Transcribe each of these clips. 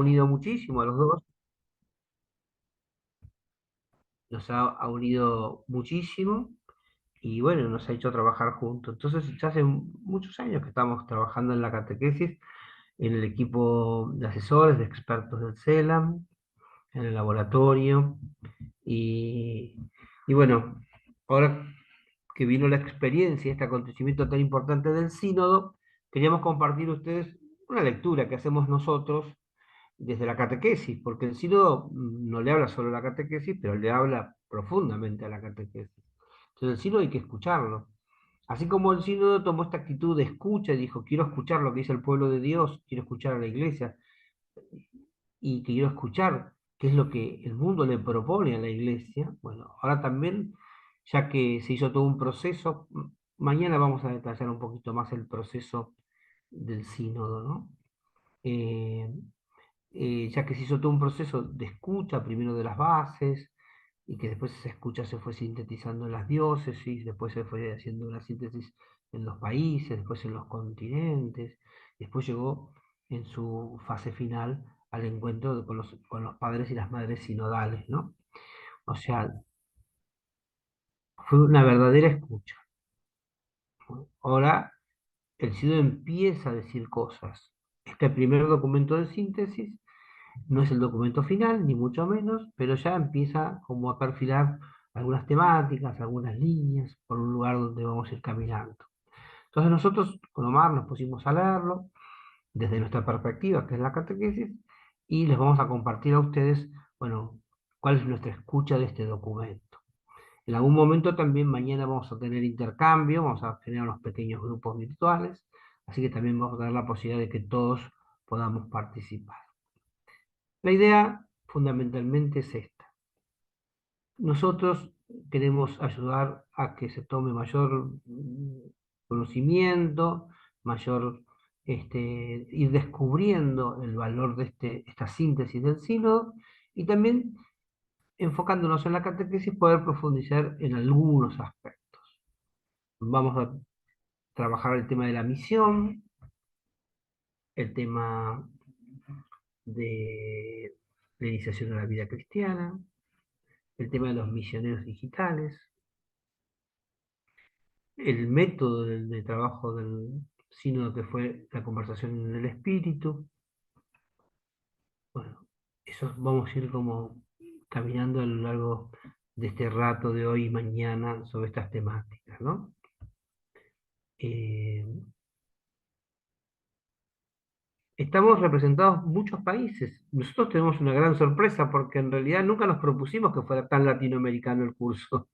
Unido muchísimo a los dos, ha unido muchísimo y bueno, nos ha hecho trabajar juntos. Entonces, ya hace muchos años que estamos trabajando en la catequesis, en el equipo de asesores, de expertos del CELAM, en el laboratorio y, y bueno, ahora que vino la experiencia, este acontecimiento tan importante del sínodo, queríamos compartir ustedes una lectura que hacemos nosotros desde la catequesis, porque el sínodo no le habla solo a la catequesis, pero le habla profundamente a la catequesis. Entonces el sínodo hay que escucharlo. Así como el sínodo tomó esta actitud de escucha y dijo, quiero escuchar lo que dice el pueblo de Dios, quiero escuchar a la iglesia y quiero escuchar qué es lo que el mundo le propone a la iglesia. Bueno, ahora también, ya que se hizo todo un proceso, mañana vamos a detallar un poquito más el proceso del sínodo, ¿no? Eh, ya que se hizo todo un proceso de escucha, primero de las bases, y que después esa escucha se fue sintetizando en las diócesis, después se fue haciendo una síntesis en los países, después en los continentes, después llegó en su fase final al encuentro con los padres y las madres sinodales, ¿no? O sea, fue una verdadera escucha. Ahora el sínodo empieza a decir cosas. Este primer documento de síntesis no es el documento final, ni mucho menos, pero ya empieza como a perfilar algunas temáticas, algunas líneas, por un lugar donde vamos a ir caminando. Entonces nosotros con Omar nos pusimos a leerlo desde nuestra perspectiva, que es la catequesis, y les vamos a compartir a ustedes, bueno, cuál es nuestra escucha de este documento. En algún momento también mañana vamos a tener intercambio, vamos a generar unos pequeños grupos virtuales, así que también vamos a tener la posibilidad de que todos podamos participar. La idea fundamentalmente es esta. Nosotros queremos ayudar a que se tome mayor conocimiento, mayor ir descubriendo el valor de esta síntesis del sínodo y también enfocándonos en la catequesis poder profundizar en algunos aspectos. Vamos a trabajar el tema de la misión, el tema de la iniciación a la vida cristiana, el tema de los misioneros digitales, el método de trabajo del sínodo que fue la conversación en el espíritu. Bueno, eso vamos a ir como caminando a lo largo de este rato de hoy y mañana sobre estas temáticas, ¿no? Eh, Estamos representados muchos países. Nosotros tenemos una gran sorpresa porque en realidad nunca nos propusimos que fuera tan latinoamericano el curso.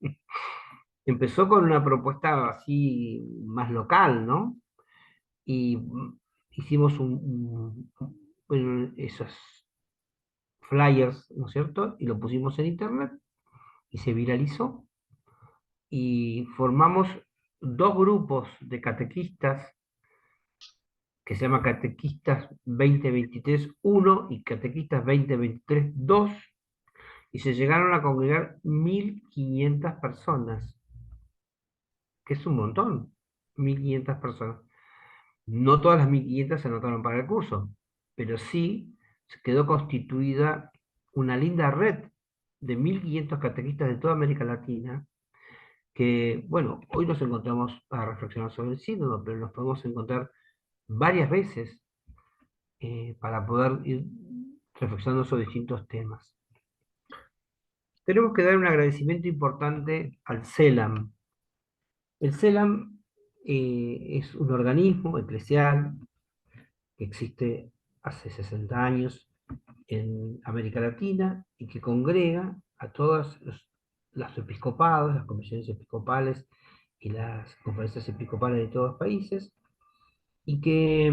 Empezó con una propuesta así más local, ¿no? Y hicimos bueno, esos flyers, ¿no es cierto? Y lo pusimos en internet y se viralizó. Y formamos dos grupos de catequistas que se llama Catequistas 2023 uno y Catequistas 2023 2 y se llegaron a congregar 1.500 personas, que es un montón, 1.500 personas. No todas las 1.500 se anotaron para el curso, pero sí se quedó constituida una linda red de 1.500 catequistas de toda América Latina, que, bueno, hoy nos encontramos para reflexionar sobre el sínodo, pero nos podemos encontrar varias veces para poder ir reflexionando sobre distintos temas. Tenemos que dar un agradecimiento importante al CELAM. El CELAM es un organismo eclesial que existe hace 60 años en América Latina y que congrega a todas las episcopados, las comisiones episcopales y las conferencias episcopales de todos los países y que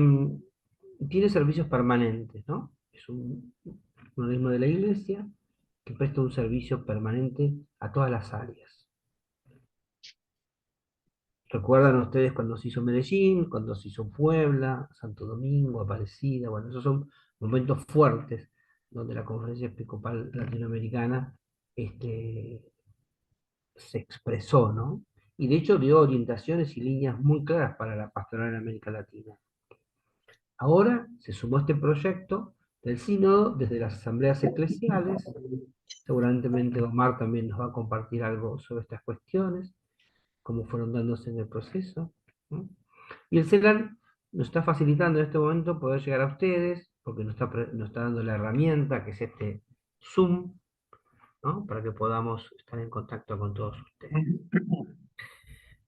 tiene servicios permanentes, ¿no? Es un organismo de la Iglesia que presta un servicio permanente a todas las áreas. ¿Recuerdan ustedes cuando se hizo Medellín, cuando se hizo Puebla, Santo Domingo, Aparecida? Bueno, esos son momentos fuertes donde la Conferencia Episcopal Latinoamericana este, se expresó, ¿no? Y de hecho dio orientaciones y líneas muy claras para la pastoral en América Latina. Ahora se sumó este proyecto del sínodo, desde las asambleas eclesiales. Seguramente Omar también nos va a compartir algo sobre estas cuestiones, cómo fueron dándose en el proceso, ¿no? Y el CELAN nos está facilitando en este momento poder llegar a ustedes, porque nos está dando la herramienta que es este Zoom, ¿no? Para que podamos estar en contacto con todos ustedes.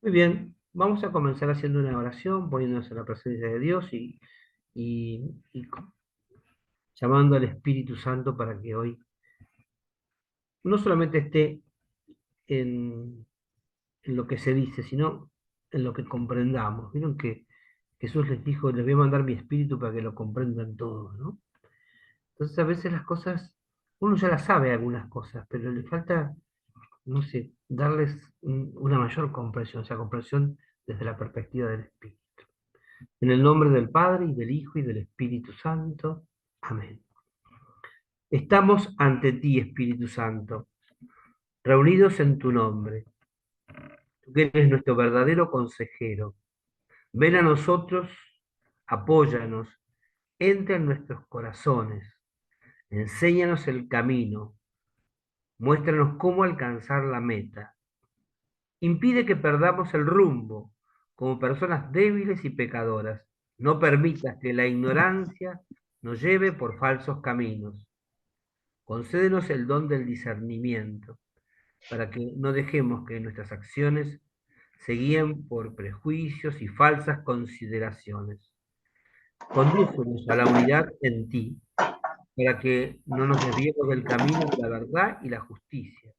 Muy bien, vamos a comenzar haciendo una oración, poniéndonos en la presencia de Dios y llamando al Espíritu Santo para que hoy no solamente esté en lo que se dice, sino en lo que comprendamos. Vieron que Jesús les dijo, les voy a mandar mi espíritu para que lo comprendan todos, ¿no? Entonces a veces las cosas, uno ya las sabe algunas cosas, pero le falta, no sé, darles una mayor comprensión, o sea, comprensión desde la perspectiva del Espíritu. En el nombre del Padre, y del Hijo, y del Espíritu Santo. Amén. Estamos ante ti, Espíritu Santo, reunidos en tu nombre. Tú que eres nuestro verdadero consejero. Ven a nosotros, apóyanos, entra en nuestros corazones, enséñanos el camino, muéstranos cómo alcanzar la meta. Impide que perdamos el rumbo como personas débiles y pecadoras. No permitas que la ignorancia nos lleve por falsos caminos. Concédenos el don del discernimiento, para que no dejemos que nuestras acciones se guíen por prejuicios y falsas consideraciones. Condúcenos a la unidad en ti, para que no nos desviemos del camino de la verdad y la justicia,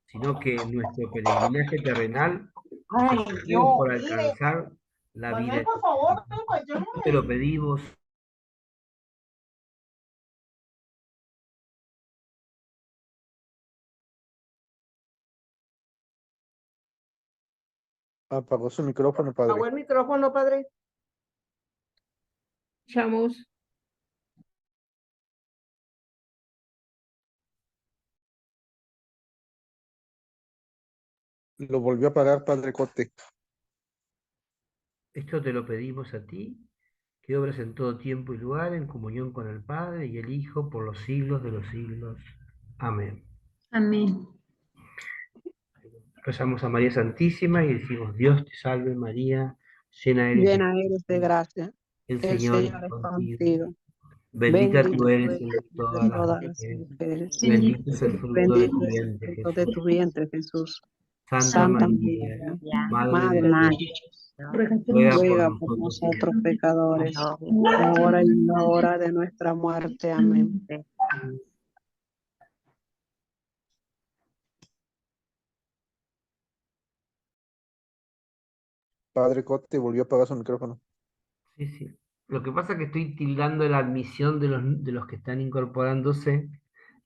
sino que en nuestro peregrinaje terrenal nos Ay, esforcemos yo, por mire, alcanzar la vida Manuel, por eterna. favor, vengo, Te lo ayúdame. pedimos. Apagó su micrófono, Apagó padre. el micrófono, padre. Escuchamos. Lo volvió a apagar, padre Cote. Esto te lo pedimos a ti, que obras en todo tiempo y lugar en comunión con el Padre y el Hijo por los siglos de los siglos. Amén. Amén. Rezamos a María Santísima y decimos, Dios te salve María, llena eres de Llena eres de gracia, gracia, el el Señor Señor es es contigo, contigo. bendita Bendita tú tú eres eres entre entre todas las todas las mujeres, mujeres. y bendito es el fruto de tu Bendito es el vientre fruto de Jesús. tu vientre, Jesús. Santa Santa María, María, Madre de Madre de Dios, Dios, Ruega por ruega por ruega por nosotros nosotros pecadores. pecadores, ahora y en la hora de nuestra muerte. Amén. Padre Cote volvió a apagar su micrófono. Sí, sí. Lo que pasa es que estoy tildando la admisión de los que están incorporándose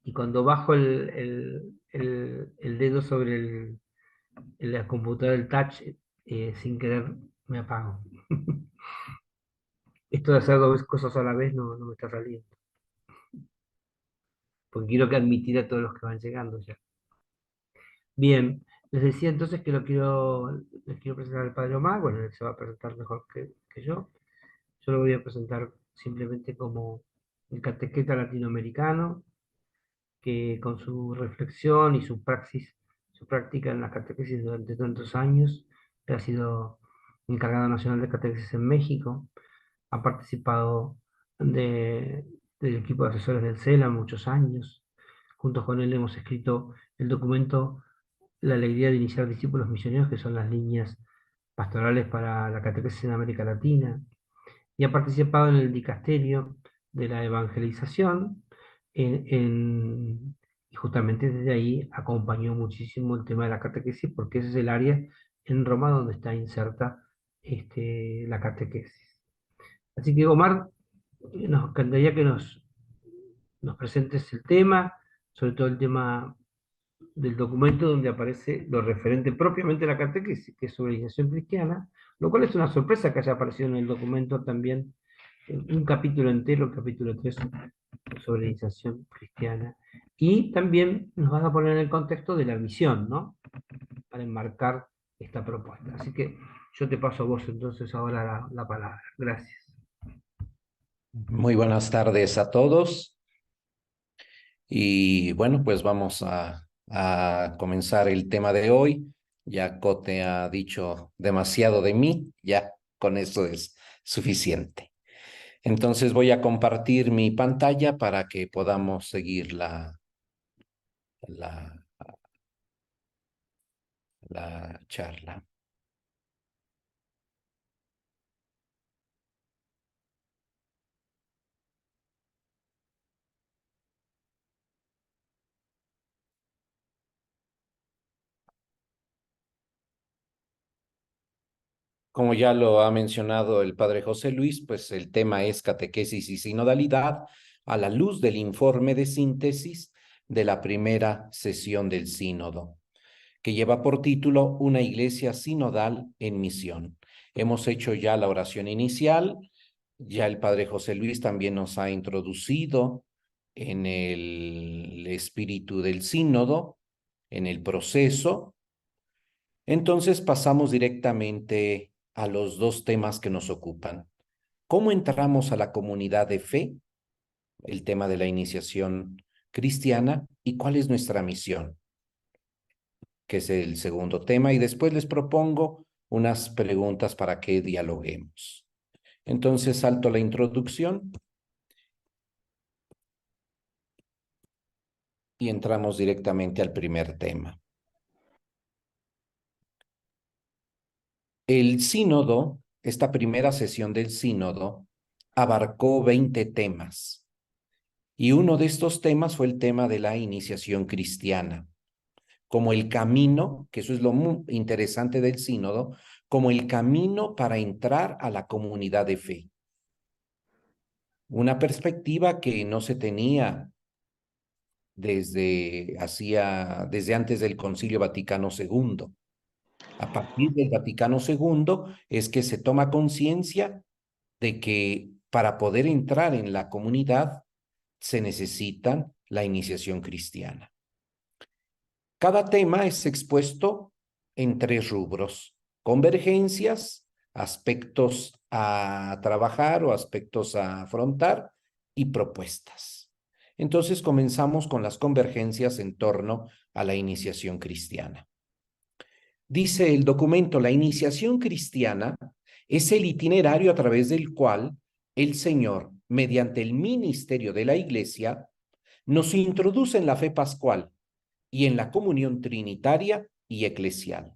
y cuando bajo el dedo sobre la computadora, el touch, sin querer me apago. Esto de hacer dos cosas a la vez no me está saliendo, porque quiero que admitir a todos los que van llegando ya. Bien, les decía entonces que les quiero presentar al Padre Omar, bueno, él se va a presentar mejor que yo. Yo lo voy a presentar simplemente como el catequeta latinoamericano, que con su reflexión y su praxis, su práctica en la catequesis durante tantos años, él ha sido encargado nacional de catequesis en México, ha participado del equipo de asesores del CELA muchos años. Juntos con él hemos escrito el documento La alegría de iniciar discípulos misioneros, que son las líneas pastorales para la catequesis en América Latina, y ha participado en el dicasterio de la evangelización, y justamente desde ahí acompañó muchísimo el tema de la catequesis, porque ese es el área en Roma donde está inserta la catequesis. Así que, Omar, nos encantaría que nos presentes el tema, sobre todo el tema del documento donde aparece lo referente propiamente a la catequesis, que es sobre iniciación cristiana, lo cual es una sorpresa que haya aparecido en el documento también un capítulo entero, el capítulo 3, sobre iniciación cristiana. Y también nos vas a poner en el contexto de la misión, ¿no? Para enmarcar esta propuesta. Así que yo te paso a vos entonces ahora la palabra. Gracias. Muy buenas tardes a todos y bueno, pues vamos a comenzar el tema de hoy. Ya Cote ha dicho demasiado de mí, ya con eso es suficiente. Entonces voy a compartir mi pantalla para que podamos seguir la, la charla. Como ya lo ha mencionado el padre José Luis, pues el tema es catequesis y sinodalidad a la luz del informe de síntesis de la primera sesión del sínodo, que lleva por título Una iglesia sinodal en misión. Hemos hecho ya la oración inicial, ya el padre José Luis también nos ha introducido en el espíritu del sínodo, en el proceso. Entonces pasamos directamente a los dos temas que nos ocupan. ¿Cómo entramos a la comunidad de fe? El tema de la iniciación cristiana y cuál es nuestra misión, que es el segundo tema. Y después les propongo unas preguntas para que dialoguemos. Entonces salto la introducción y entramos directamente al primer tema. El sínodo, esta primera sesión del sínodo, abarcó 20 temas. Y uno de estos temas fue el tema de la iniciación cristiana, como el camino, que eso es lo muy interesante del sínodo, como el camino para entrar a la comunidad de fe. Una perspectiva que no se tenía desde antes del Concilio Vaticano II. A partir del Vaticano II es que se toma conciencia de que para poder entrar en la comunidad se necesita la iniciación cristiana. Cada tema es expuesto en 3 rubros: convergencias, aspectos a trabajar o aspectos a afrontar y propuestas. Entonces comenzamos con las convergencias en torno a la iniciación cristiana. Dice el documento: la iniciación cristiana es el itinerario a través del cual el Señor, mediante el ministerio de la Iglesia, nos introduce en la fe pascual y en la comunión trinitaria y eclesial.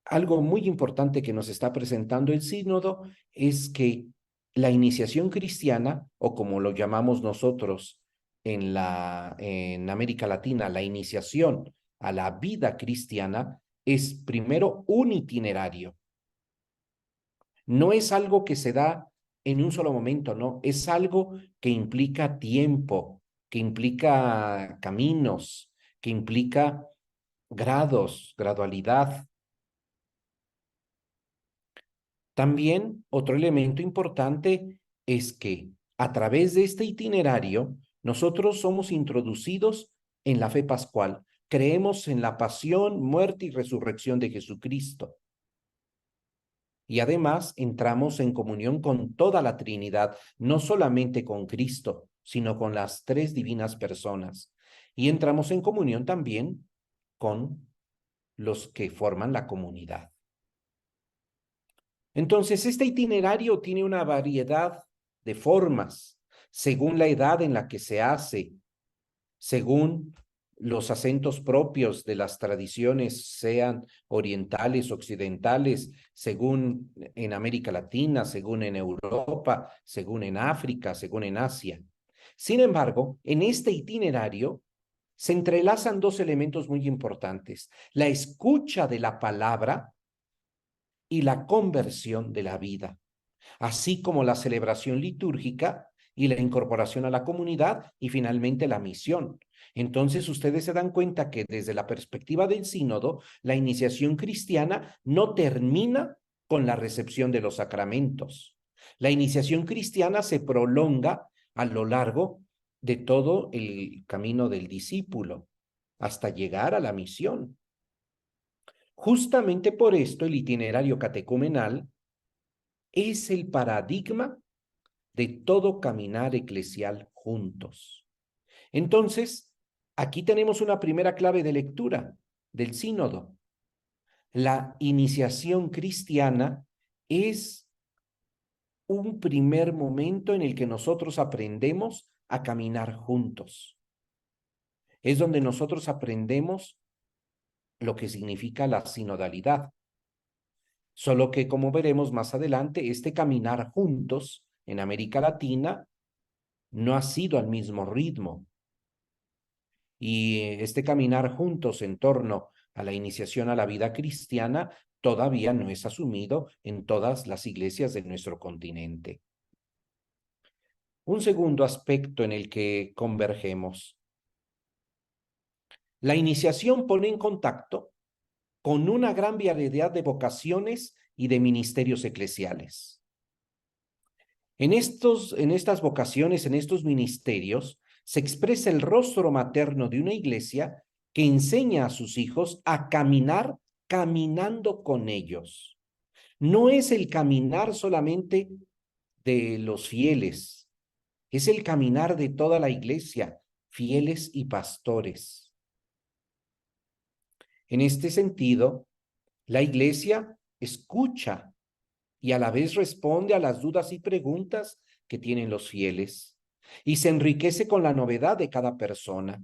Algo muy importante que nos está presentando el sínodo es que la iniciación cristiana, o como lo llamamos nosotros en América Latina, la iniciación a la vida cristiana, es primero un itinerario. No es algo que se da en un solo momento, no, es algo que implica tiempo, que implica caminos, que implica grados, gradualidad. También otro elemento importante es que a través de este itinerario nosotros somos introducidos en la fe pascual. Creemos en la pasión, muerte y resurrección de Jesucristo. Y además entramos en comunión con toda la Trinidad, no solamente con Cristo, sino con las 3 divinas personas. Y entramos en comunión también con los que forman la comunidad. Entonces, este itinerario tiene una variedad de formas, según la edad en la que se hace, según los acentos propios de las tradiciones, sean orientales, occidentales, según en América Latina, según en Europa, según en África, según en Asia. Sin embargo, en este itinerario se entrelazan 2 elementos muy importantes: la escucha de la palabra y la conversión de la vida, así como la celebración litúrgica y la incorporación a la comunidad y finalmente la misión. Entonces ustedes se dan cuenta que desde la perspectiva del sínodo, la iniciación cristiana no termina con la recepción de los sacramentos. La iniciación cristiana se prolonga a lo largo de todo el camino del discípulo hasta llegar a la misión. Justamente por esto el itinerario catecumenal es el paradigma de todo caminar eclesial juntos. Entonces, aquí tenemos una primera clave de lectura del sínodo. La iniciación cristiana es un primer momento en el que nosotros aprendemos a caminar juntos. Es donde nosotros aprendemos lo que significa la sinodalidad. Solo que, como veremos más adelante, este caminar juntos en América Latina no ha sido al mismo ritmo. Y este caminar juntos en torno a la iniciación a la vida cristiana todavía no es asumido en todas las iglesias de nuestro continente. Un segundo aspecto en el que convergemos. La iniciación pone en contacto con una gran variedad de vocaciones y de ministerios eclesiales. En estas vocaciones, en estos ministerios, se expresa el rostro materno de una iglesia que enseña a sus hijos a caminar caminando con ellos. No es el caminar solamente de los fieles, es el caminar de toda la iglesia, fieles y pastores. En este sentido, la iglesia escucha y a la vez responde a las dudas y preguntas que tienen los fieles y se enriquece con la novedad de cada persona,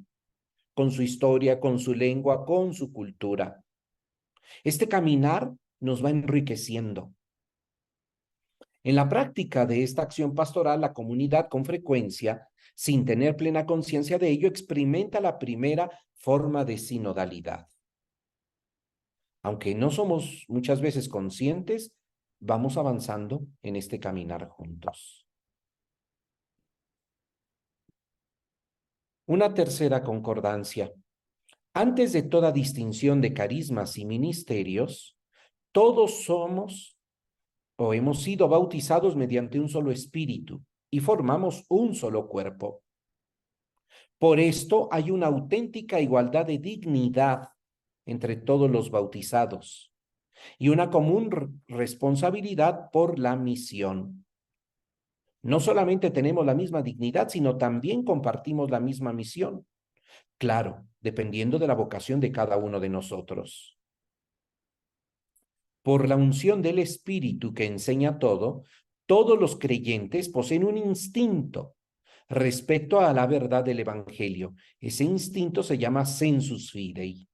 con su historia, con su lengua, con su cultura. Este caminar nos va enriqueciendo. En la práctica de esta acción pastoral, la comunidad con frecuencia, sin tener plena conciencia de ello, experimenta la primera forma de sinodalidad. Aunque no somos muchas veces conscientes, vamos avanzando en este caminar juntos. Una tercera concordancia. Antes de toda distinción de carismas y ministerios, todos somos o hemos sido bautizados mediante un solo espíritu y formamos un solo cuerpo. Por esto hay una auténtica igualdad de dignidad entre todos los bautizados y una común responsabilidad por la misión. No solamente tenemos la misma dignidad, sino también compartimos la misma misión. Claro, dependiendo de la vocación de cada uno de nosotros. Por la unción del Espíritu que enseña todo, todos los creyentes poseen un instinto respecto a la verdad del Evangelio. Ese instinto se llama sensus fidei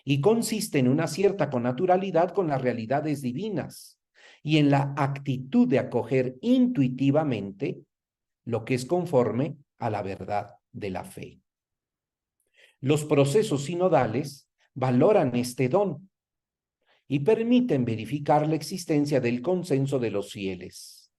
y consiste en una cierta connaturalidad con las realidades divinas y en la actitud de acoger intuitivamente lo que es conforme a la verdad de la fe. Los procesos sinodales valoran este don y permiten verificar la existencia del consenso de los fieles,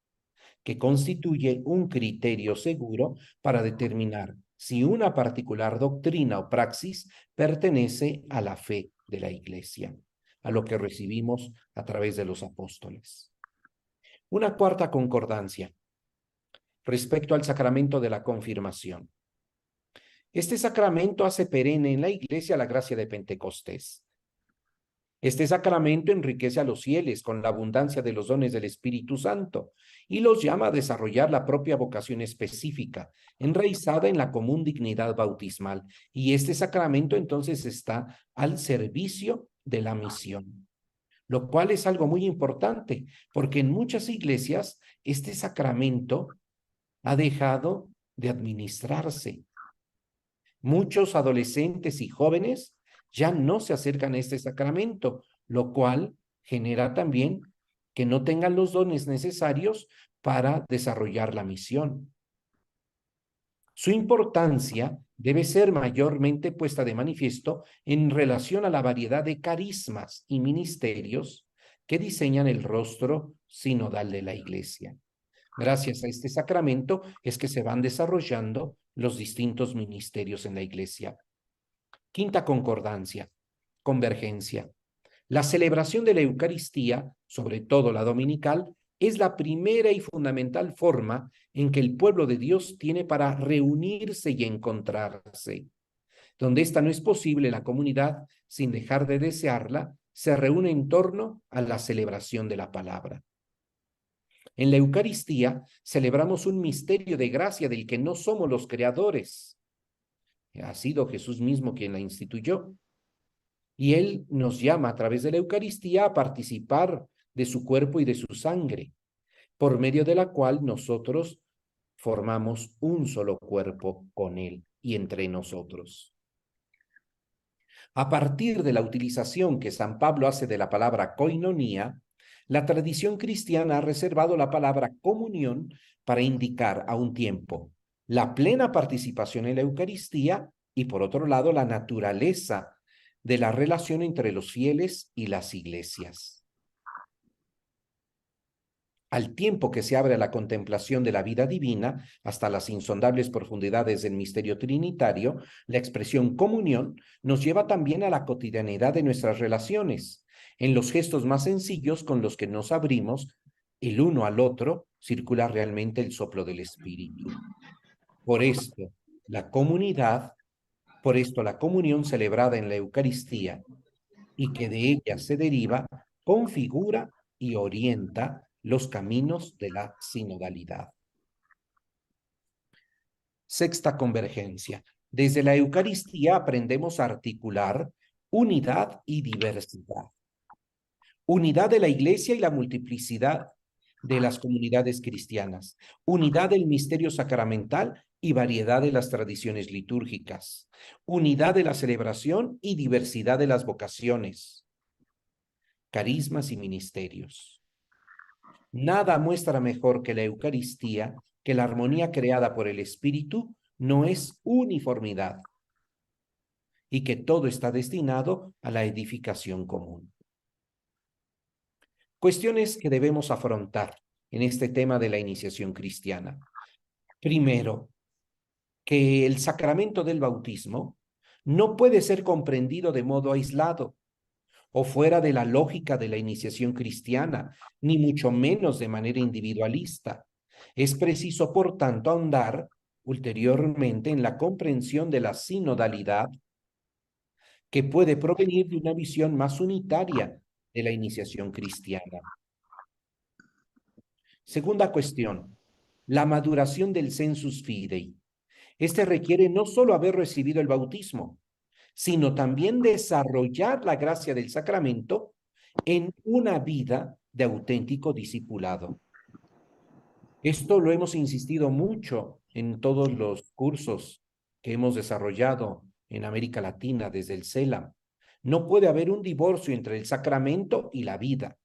que constituye un criterio seguro para determinar si una particular doctrina o praxis pertenece a la fe de la Iglesia, a lo que recibimos a través de los apóstoles. Una cuarta concordancia respecto al sacramento de la confirmación. Este sacramento hace perenne en la Iglesia la gracia de Pentecostés. Este sacramento enriquece a los fieles con la abundancia de los dones del Espíritu Santo y los llama a desarrollar la propia vocación específica, enraizada en la común dignidad bautismal. Y este sacramento entonces está al servicio de la misión, lo cual es algo muy importante, porque en muchas iglesias este sacramento ha dejado de administrarse. Muchos adolescentes y jóvenes ya no se acercan a este sacramento, lo cual genera también que no tengan los dones necesarios para desarrollar la misión. Su importancia debe ser mayormente puesta de manifiesto en relación a la variedad de carismas y ministerios que diseñan el rostro sinodal de la Iglesia. Gracias a este sacramento es que se van desarrollando los distintos ministerios en la Iglesia. Quinta concordancia, convergencia. La celebración de la Eucaristía, sobre todo la dominical, es la primera y fundamental forma en que el pueblo de Dios tiene para reunirse y encontrarse. Donde esta no es posible, la comunidad, sin dejar de desearla, se reúne en torno a la celebración de la palabra. En la Eucaristía celebramos un misterio de gracia del que no somos los creadores. Ha sido Jesús mismo quien la instituyó. Y Él nos llama a través de la Eucaristía a participar de su cuerpo y de su sangre, por medio de la cual nosotros formamos un solo cuerpo con Él y entre nosotros. A partir de la utilización que San Pablo hace de la palabra koinonía, la tradición cristiana ha reservado la palabra comunión para indicar a un tiempo la plena participación en la Eucaristía y, por otro lado, la naturaleza de la relación entre los fieles y las iglesias. Al tiempo que se abre a la contemplación de la vida divina, hasta las insondables profundidades del misterio trinitario, la expresión comunión nos lleva también a la cotidianidad de nuestras relaciones, en los gestos más sencillos con los que nos abrimos el uno al otro, circula realmente el soplo del Espíritu. Por esto, la comunión celebrada en la Eucaristía y que de ella se deriva, configura y orienta los caminos de la sinodalidad. Sexta convergencia. Desde la Eucaristía aprendemos a articular unidad y diversidad. Unidad de la Iglesia y la multiplicidad de las comunidades cristianas. Unidad del misterio sacramental y variedad de las tradiciones litúrgicas. Unidad de la celebración y diversidad de las vocaciones, carismas y ministerios. Nada muestra mejor que la Eucaristía que la armonía creada por el Espíritu no es uniformidad y que todo está destinado a la edificación común. Cuestiones que debemos afrontar en este tema de la iniciación cristiana. Primero, que el sacramento del bautismo no puede ser comprendido de modo aislado o fuera de la lógica de la iniciación cristiana, ni mucho menos de manera individualista. Es preciso, por tanto, ahondar ulteriormente en la comprensión de la sinodalidad que puede provenir de una visión más unitaria de la iniciación cristiana. Segunda cuestión, la maduración del sensus fidei. Este requiere no solo haber recibido el bautismo, sino también desarrollar la gracia del sacramento en una vida de auténtico discipulado. Esto lo hemos insistido mucho en todos los cursos que hemos desarrollado en América Latina desde el CELAM. No puede haber un divorcio entre el sacramento y la vida.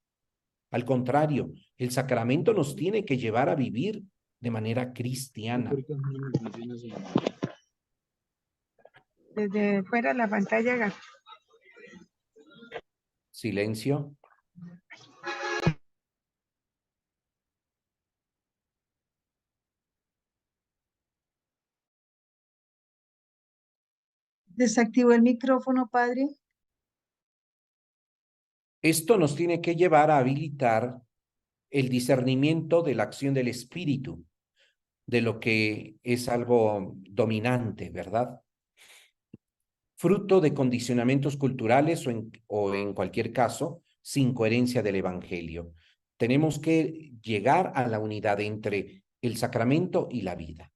Al contrario, el sacramento nos tiene que llevar a vivir de manera cristiana. Desde fuera de la pantalla. Silencio. Desactivo el micrófono, padre. Esto nos tiene que llevar a habilitar el discernimiento de la acción del Espíritu, de lo que es algo dominante, ¿verdad? Fruto de condicionamientos culturales o en cualquier caso, sin coherencia del Evangelio. Tenemos que llegar a la unidad entre el sacramento y la vida.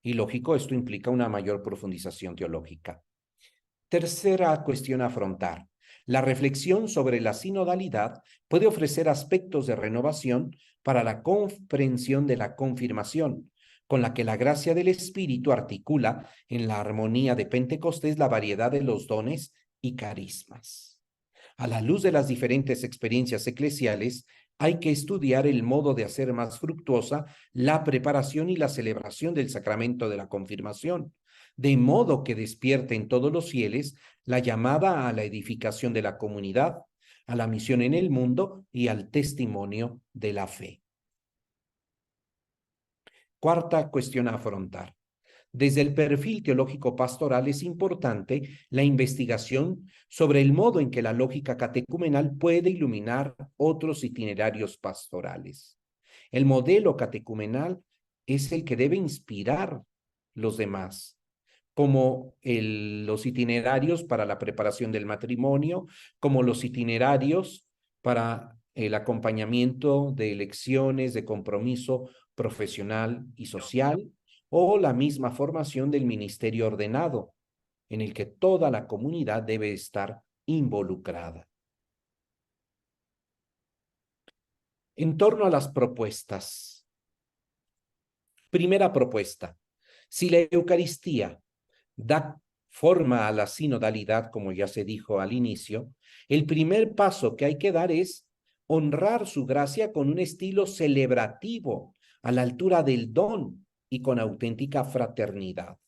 Y lógico, esto implica una mayor profundización teológica. Tercera cuestión a afrontar. La reflexión sobre la sinodalidad puede ofrecer aspectos de renovación para la comprensión de la confirmación, con la que la gracia del Espíritu articula en la armonía de Pentecostés la variedad de los dones y carismas. A la luz de las diferentes experiencias eclesiales, hay que estudiar el modo de hacer más fructuosa la preparación y la celebración del sacramento de la confirmación, de modo que despierte en todos los fieles la llamada a la edificación de la comunidad, a la misión en el mundo y al testimonio de la fe. Cuarta cuestión a afrontar. Desde el perfil teológico pastoral es importante la investigación sobre el modo en que la lógica catecumenal puede iluminar otros itinerarios pastorales. El modelo catecumenal es el que debe inspirar los demás, como los itinerarios para la preparación del matrimonio, como los itinerarios para el acompañamiento de lecciones de compromiso profesional y social, o la misma formación del ministerio ordenado, en el que toda la comunidad debe estar involucrada. En torno a las propuestas. Primera propuesta: si la Eucaristía da forma a la sinodalidad, como ya se dijo al inicio, el primer paso que hay que dar es honrar su gracia con un estilo celebrativo, a la altura del don y con auténtica fraternidad.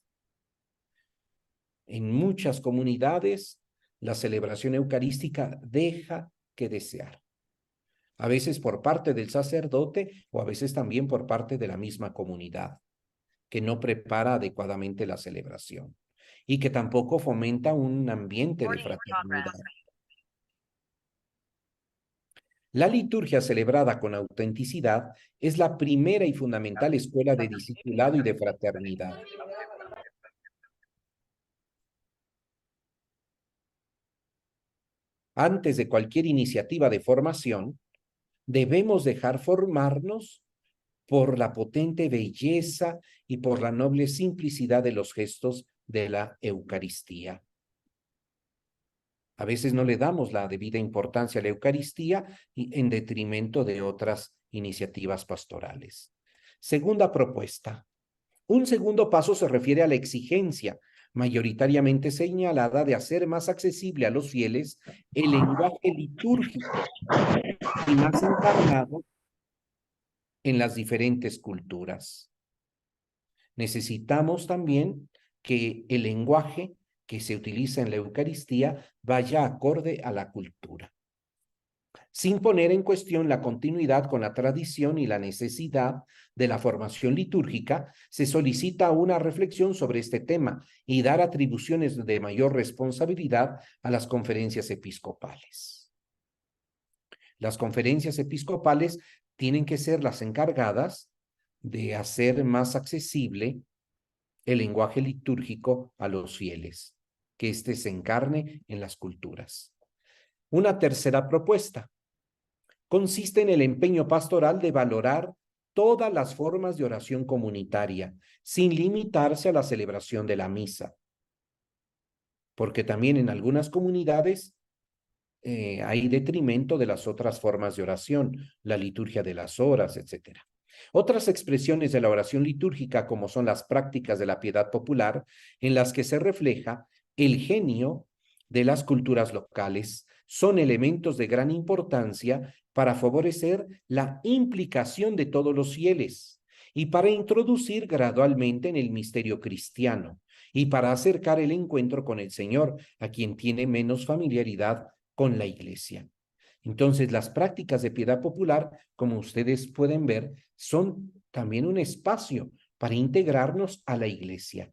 En muchas comunidades, la celebración eucarística deja que desear. A veces por parte del sacerdote o a veces también por parte de la misma comunidad, que no prepara adecuadamente la celebración y que tampoco fomenta un ambiente de fraternidad. La liturgia celebrada con autenticidad es la primera y fundamental escuela de discipulado y de fraternidad. Antes de cualquier iniciativa de formación, debemos dejar formarnos por la potente belleza y por la noble simplicidad de los gestos de la Eucaristía. A veces no le damos la debida importancia a la Eucaristía y en detrimento de otras iniciativas pastorales. Segunda propuesta. Un segundo paso se refiere a la exigencia, mayoritariamente señalada, de hacer más accesible a los fieles el lenguaje litúrgico y más encarnado en las diferentes culturas. Necesitamos también que el lenguaje que se utiliza en la Eucaristía vaya acorde a la cultura, sin poner en cuestión la continuidad con la tradición y la necesidad de la formación litúrgica. Se solicita una reflexión sobre este tema y dar atribuciones de mayor responsabilidad a las conferencias episcopales. Las conferencias episcopales tienen que ser las encargadas de hacer más accesible el lenguaje litúrgico a los fieles, que éste se encarne en las culturas. Una tercera propuesta consiste en el empeño pastoral de valorar todas las formas de oración comunitaria, sin limitarse a la celebración de la misa, porque también en algunas comunidades hay detrimento de las otras formas de oración, la liturgia de las horas, etc. Otras expresiones de la oración litúrgica, como son las prácticas de la piedad popular, en las que se refleja el genio de las culturas locales, son elementos de gran importancia para favorecer la implicación de todos los fieles y para introducir gradualmente en el misterio cristiano y para acercar el encuentro con el Señor a quien tiene menos familiaridad con la Iglesia. Entonces, las prácticas de piedad popular, como ustedes pueden ver, son también un espacio para integrarnos a la Iglesia.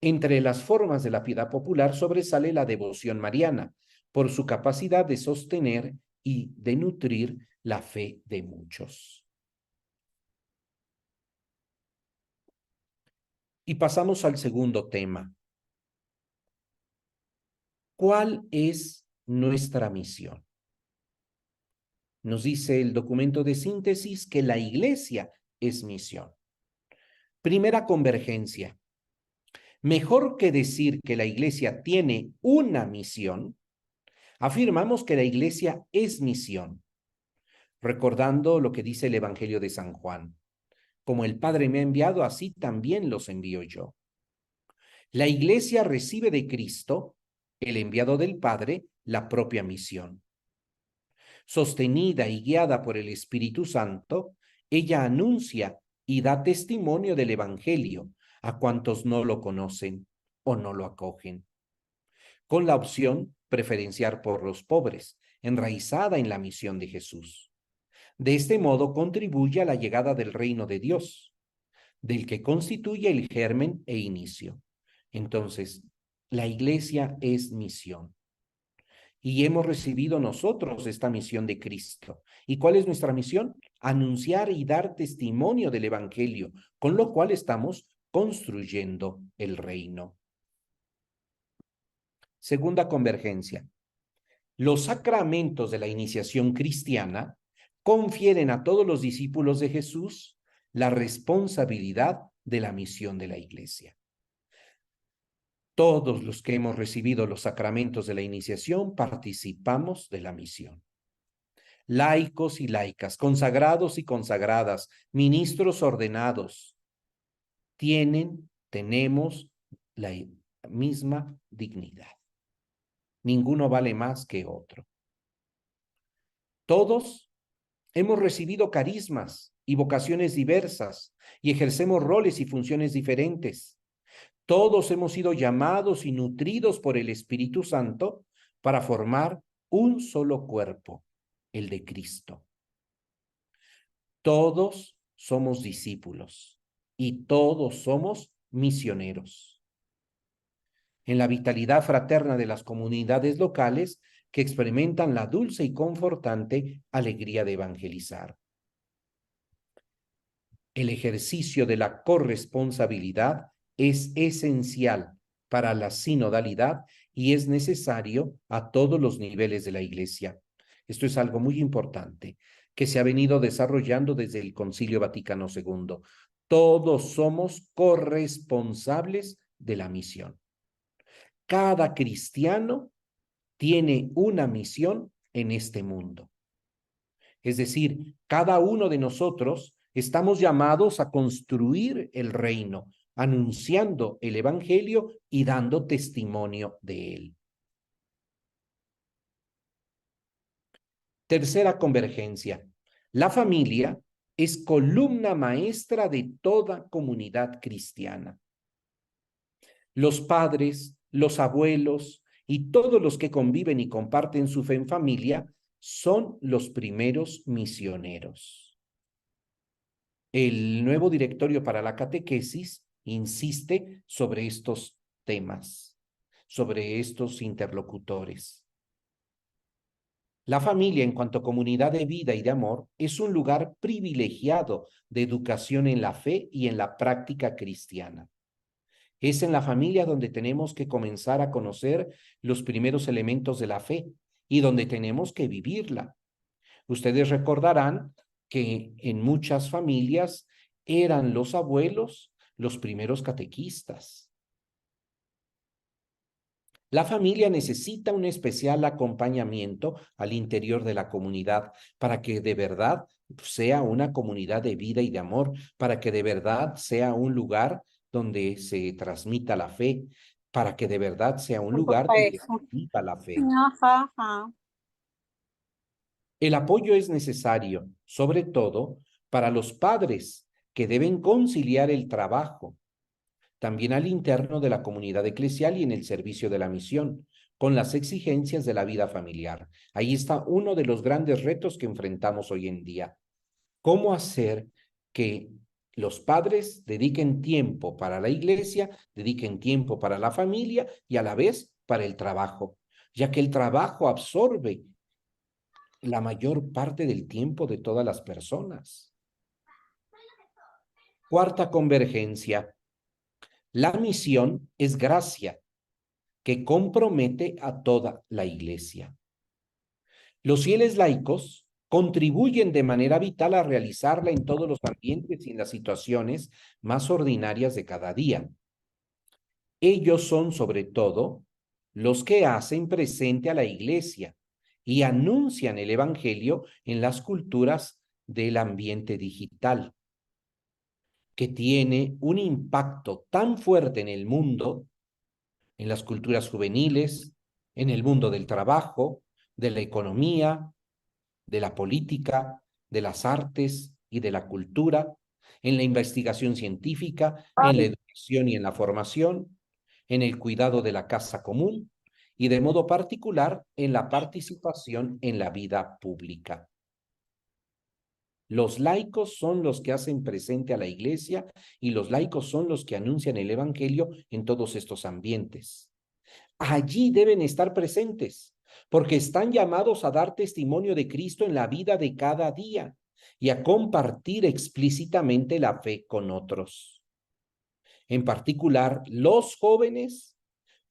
Entre las formas de la piedad popular sobresale la devoción mariana, por su capacidad de sostener y de nutrir la fe de muchos. Y pasamos al segundo tema. ¿Cuál es nuestra misión? Nos dice el documento de síntesis que la Iglesia es misión. Primera convergencia. Mejor que decir que la Iglesia tiene una misión, afirmamos que la Iglesia es misión, recordando lo que dice el Evangelio de San Juan. Como el Padre me ha enviado, así también los envío yo. La Iglesia recibe de Cristo, el enviado del Padre, la propia misión. Sostenida y guiada por el Espíritu Santo, ella anuncia y da testimonio del Evangelio a cuantos no lo conocen o no lo acogen, con la opción preferencial por los pobres, enraizada en la misión de Jesús. De este modo contribuye a la llegada del reino de Dios, del que constituye el germen e inicio. Entonces, la Iglesia es misión. Y hemos recibido nosotros esta misión de Cristo. ¿Y cuál es nuestra misión? Anunciar y dar testimonio del Evangelio, con lo cual estamos construyendo el reino. Segunda convergencia. Los sacramentos de la iniciación cristiana confieren a todos los discípulos de Jesús la responsabilidad de la misión de la Iglesia. Todos los que hemos recibido los sacramentos de la iniciación participamos de la misión. Laicos y laicas, consagrados y consagradas, ministros ordenados, tenemos la misma dignidad. Ninguno vale más que otro. Todos hemos recibido carismas y vocaciones diversas y ejercemos roles y funciones diferentes. Todos hemos sido llamados y nutridos por el Espíritu Santo para formar un solo cuerpo, el de Cristo. Todos somos discípulos y todos somos misioneros. En la vitalidad fraterna de las comunidades locales que experimentan la dulce y confortante alegría de evangelizar. El ejercicio de la corresponsabilidad es esencial para la sinodalidad y es necesario a todos los niveles de la Iglesia. Esto es algo muy importante que se ha venido desarrollando desde el Concilio Vaticano II. Todos somos corresponsables de la misión. Cada cristiano tiene una misión en este mundo. Es decir, cada uno de nosotros estamos llamados a construir el reino, anunciando el evangelio y dando testimonio de él. Tercera convergencia. La familia es columna maestra de toda comunidad cristiana. Los padres, los abuelos y todos los que conviven y comparten su fe en familia son los primeros misioneros. El nuevo directorio para la catequesis insiste sobre estos temas, sobre estos interlocutores. La familia, en cuanto a comunidad de vida y de amor, es un lugar privilegiado de educación en la fe y en la práctica cristiana. Es en la familia donde tenemos que comenzar a conocer los primeros elementos de la fe y donde tenemos que vivirla. Ustedes recordarán que en muchas familias eran los abuelos los primeros catequistas. La familia necesita un especial acompañamiento al interior de la comunidad para que de verdad sea una comunidad de vida y de amor, para que de verdad sea un lugar donde se transmita la fe, para que de verdad sea un lugar donde se viva la fe. El apoyo es necesario, sobre todo para los padres que deben conciliar el trabajo, también al interno de la comunidad eclesial y en el servicio de la misión, con las exigencias de la vida familiar. Ahí está uno de los grandes retos que enfrentamos hoy en día. ¿Cómo hacer que los padres dediquen tiempo para la iglesia, dediquen tiempo para la familia y a la vez para el trabajo? Ya que el trabajo absorbe la mayor parte del tiempo de todas las personas. Cuarta convergencia. La misión es gracia que compromete a toda la iglesia. Los fieles laicos contribuyen de manera vital a realizarla en todos los ambientes y en las situaciones más ordinarias de cada día. Ellos son, sobre todo, los que hacen presente a la iglesia y anuncian el evangelio en las culturas del ambiente digital, que tiene un impacto tan fuerte en el mundo, en las culturas juveniles, en el mundo del trabajo, de la economía, de la política, de las artes y de la cultura, en la investigación científica, en la educación y en la formación, en el cuidado de la casa común y de modo particular en la participación en la vida pública. Los laicos son los que hacen presente a la iglesia y los laicos son los que anuncian el evangelio en todos estos ambientes. Allí deben estar presentes, porque están llamados a dar testimonio de Cristo en la vida de cada día y a compartir explícitamente la fe con otros. En particular, los jóvenes,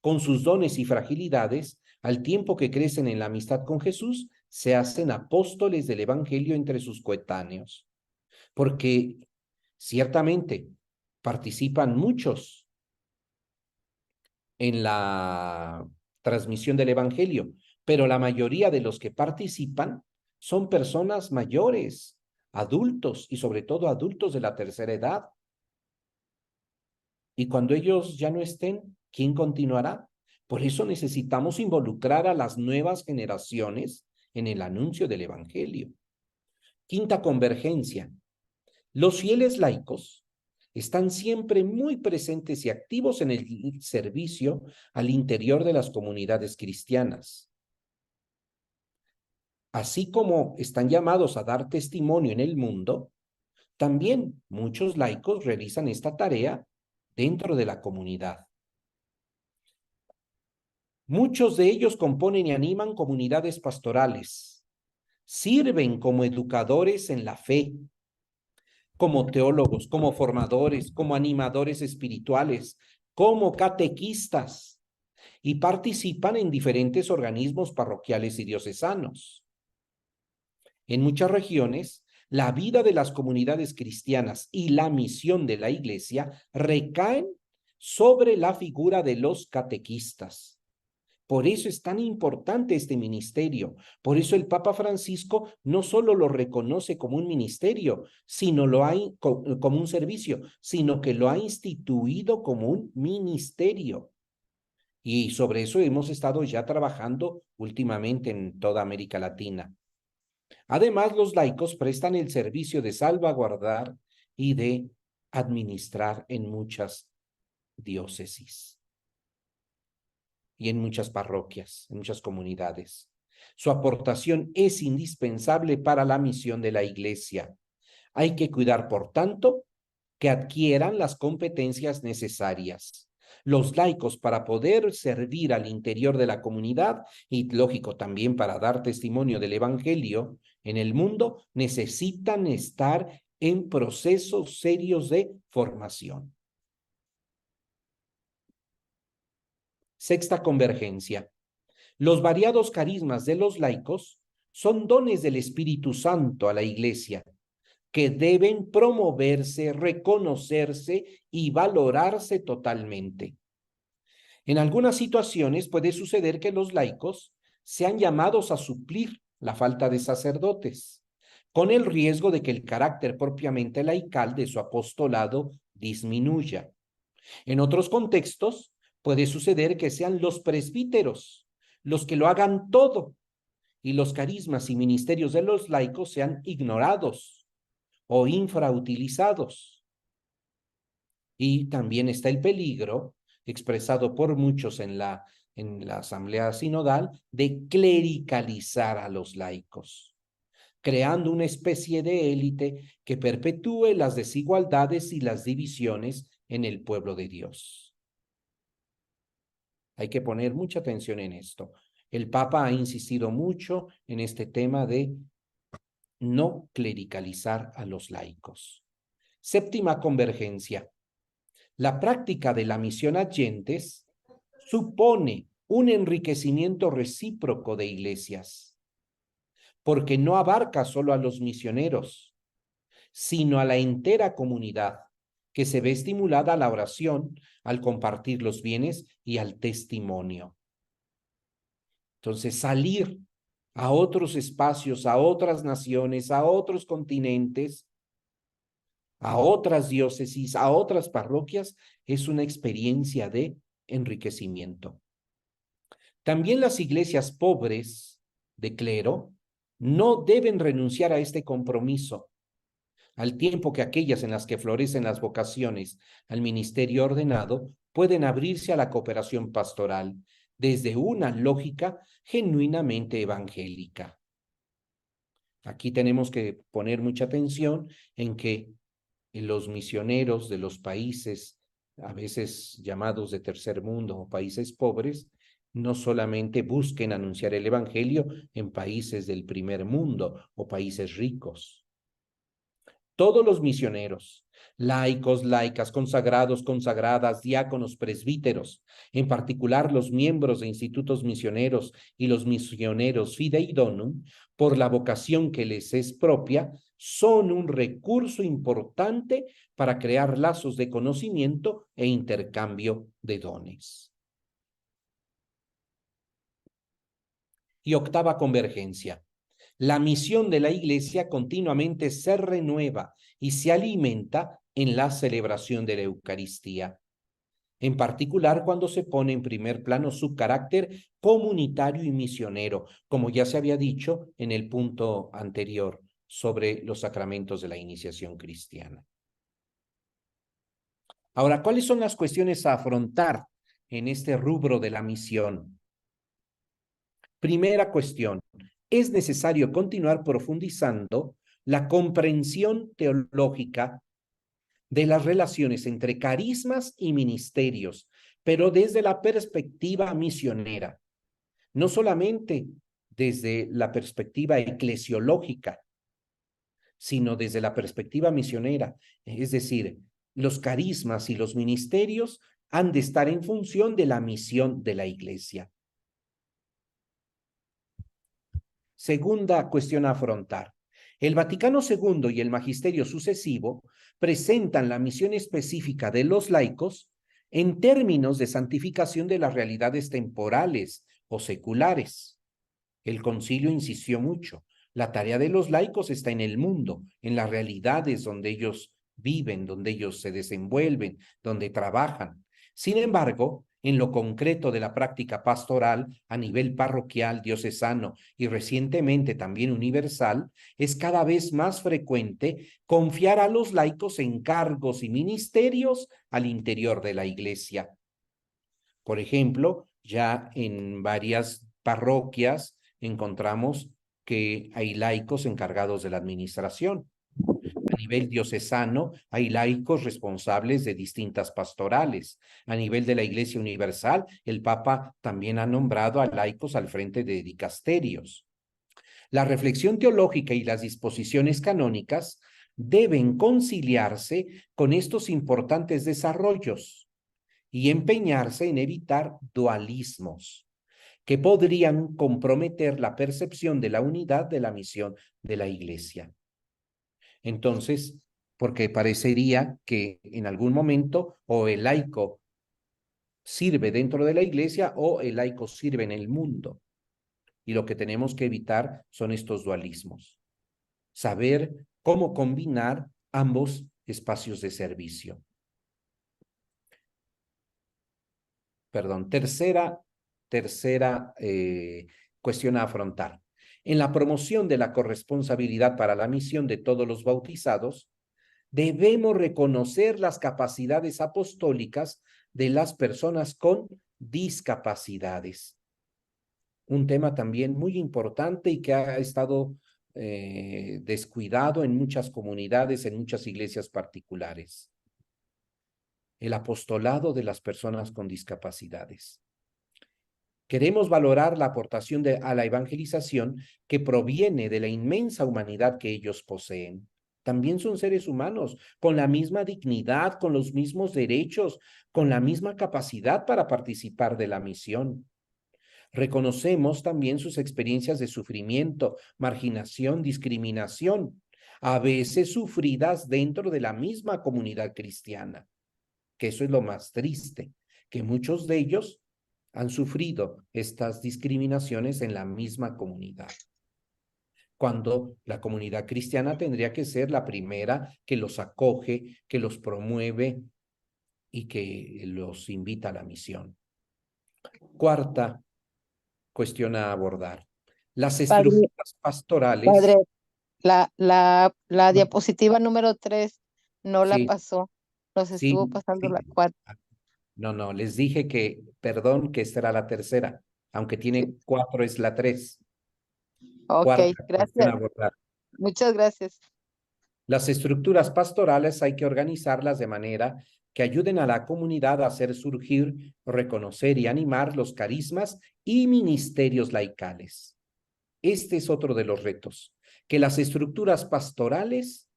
con sus dones y fragilidades, Al tiempo que crecen en la amistad con Jesús, se hacen apóstoles del Evangelio entre sus coetáneos, porque ciertamente participan muchos en la transmisión del Evangelio, pero la mayoría de los que participan son personas mayores, adultos y sobre todo adultos de la tercera edad. Y cuando ellos ya no estén, ¿quién continuará? Por eso necesitamos involucrar a las nuevas generaciones en el anuncio del Evangelio. Quinta convergencia. Los fieles laicos están siempre muy presentes y activos en el servicio al interior de las comunidades cristianas. Así como están llamados a dar testimonio en el mundo, también muchos laicos realizan esta tarea dentro de la comunidad. Muchos de ellos componen y animan comunidades pastorales, sirven como educadores en la fe, como teólogos, como formadores, como animadores espirituales, como catequistas, y participan en diferentes organismos parroquiales y diocesanos. En muchas regiones, la vida de las comunidades cristianas y la misión de la Iglesia recaen sobre la figura de los catequistas. Por eso es tan importante este ministerio. Por eso el Papa Francisco no solo lo reconoce como un ministerio, sino como un servicio, sino que lo ha instituido como un ministerio. Y sobre eso hemos estado ya trabajando últimamente en toda América Latina. Además, los laicos prestan el servicio de salvaguardar y de administrar en muchas diócesis y en muchas parroquias, en muchas comunidades. Su aportación es indispensable para la misión de la Iglesia. Hay que cuidar, por tanto, que adquieran las competencias necesarias. Los laicos, para poder servir al interior de la comunidad y, lógico, también para dar testimonio del Evangelio en el mundo, necesitan estar en procesos serios de formación. Sexta convergencia. Los variados carismas de los laicos son dones del Espíritu Santo a la Iglesia, que deben promoverse, reconocerse y valorarse totalmente. En algunas situaciones puede suceder que los laicos sean llamados a suplir la falta de sacerdotes, con el riesgo de que el carácter propiamente laical de su apostolado disminuya. En otros contextos, puede suceder que sean los presbíteros los que lo hagan todo y los carismas y ministerios de los laicos sean ignorados o infrautilizados. Y también está el peligro, expresado por muchos en la asamblea sinodal, de clericalizar a los laicos, creando una especie de élite que perpetúe las desigualdades y las divisiones en el pueblo de Dios. Hay que poner mucha atención en esto. El Papa ha insistido mucho en este tema de no clericalizar a los laicos. Séptima convergencia. La práctica de la misión ad gentes supone un enriquecimiento recíproco de iglesias, porque no abarca solo a los misioneros, sino a la entera comunidad, que se ve estimulada a la oración, al compartir los bienes y al testimonio. Entonces, salir a otros espacios, a otras naciones, a otros continentes, a otras diócesis, a otras parroquias, es una experiencia de enriquecimiento. También las iglesias pobres de clero no deben renunciar a este compromiso, al tiempo que aquellas en las que florecen las vocaciones al ministerio ordenado pueden abrirse a la cooperación pastoral desde una lógica genuinamente evangélica. Aquí tenemos que poner mucha atención en que los misioneros de los países, a veces llamados de tercer mundo o países pobres, no solamente busquen anunciar el evangelio en países del primer mundo o países ricos. Todos los misioneros, Laicos, laicas, consagrados, consagradas, diáconos, presbíteros, en particular los miembros de institutos misioneros y los misioneros fidei donum, por la vocación que les es propia, son un recurso importante para crear lazos de conocimiento e intercambio de dones. Y octava convergencia. La misión de la Iglesia continuamente se renueva y se alimenta en la celebración de la Eucaristía, en particular cuando se pone en primer plano su carácter comunitario y misionero, como ya se había dicho en el punto anterior sobre los sacramentos de la iniciación cristiana. Ahora, ¿cuáles son las cuestiones a afrontar en este rubro de la misión? Primera cuestión, es necesario continuar profundizando la comprensión teológica de las relaciones entre carismas y ministerios, pero desde la perspectiva misionera, no solamente desde la perspectiva eclesiológica, sino desde la perspectiva misionera. Es decir, los carismas y los ministerios han de estar en función de la misión de la Iglesia. Segunda cuestión a afrontar. El Vaticano II y el magisterio sucesivo presentan la misión específica de los laicos en términos de santificación de las realidades temporales o seculares. El concilio insistió mucho. La tarea de los laicos está en el mundo, en las realidades donde ellos viven, donde ellos se desenvuelven, donde trabajan. Sin embargo, en lo concreto de la práctica pastoral a nivel parroquial, diocesano y recientemente también universal, es cada vez más frecuente confiar a los laicos en cargos y ministerios al interior de la Iglesia. Por ejemplo, ya en varias parroquias encontramos que hay laicos encargados de la administración. A nivel diocesano, hay laicos responsables de distintas pastorales. A nivel de la Iglesia Universal, el Papa también ha nombrado a laicos al frente de dicasterios. La reflexión teológica y las disposiciones canónicas deben conciliarse con estos importantes desarrollos y empeñarse en evitar dualismos que podrían comprometer la percepción de la unidad de la misión de la Iglesia. Entonces, porque parecería que en algún momento o el laico sirve dentro de la Iglesia o el laico sirve en el mundo. Y lo que tenemos que evitar son estos dualismos. Saber cómo combinar ambos espacios de servicio. Perdón, tercera cuestión a afrontar. En la promoción de la corresponsabilidad para la misión de todos los bautizados, debemos reconocer las capacidades apostólicas de las personas con discapacidades. Un tema también muy importante y que ha estado descuidado en muchas comunidades, en muchas iglesias particulares. El apostolado de las personas con discapacidades. Queremos valorar la aportación a la evangelización que proviene de la inmensa humanidad que ellos poseen. También son seres humanos, con la misma dignidad, con los mismos derechos, con la misma capacidad para participar de la misión. Reconocemos también sus experiencias de sufrimiento, marginación, discriminación, a veces sufridas dentro de la misma comunidad cristiana, que eso es lo más triste, que muchos de ellos han sufrido estas discriminaciones en la misma comunidad, cuando la comunidad cristiana tendría que ser la primera que los acoge, que los promueve y que los invita a la misión. Cuarta cuestión a abordar. Las estructuras pastorales. Padre, la diapositiva número 3 no la Sí, pasó, nos estuvo pasando sí. la 4. No, les dije que, perdón, que esta era la tercera, aunque tiene 4, es la 3. Ok, Cuarta cuestión gracias. a abordar. Muchas gracias. Las estructuras pastorales hay que organizarlas de manera que ayuden a la comunidad a hacer surgir, reconocer y animar los carismas y ministerios laicales. Este es otro de los retos, que las estructuras pastorales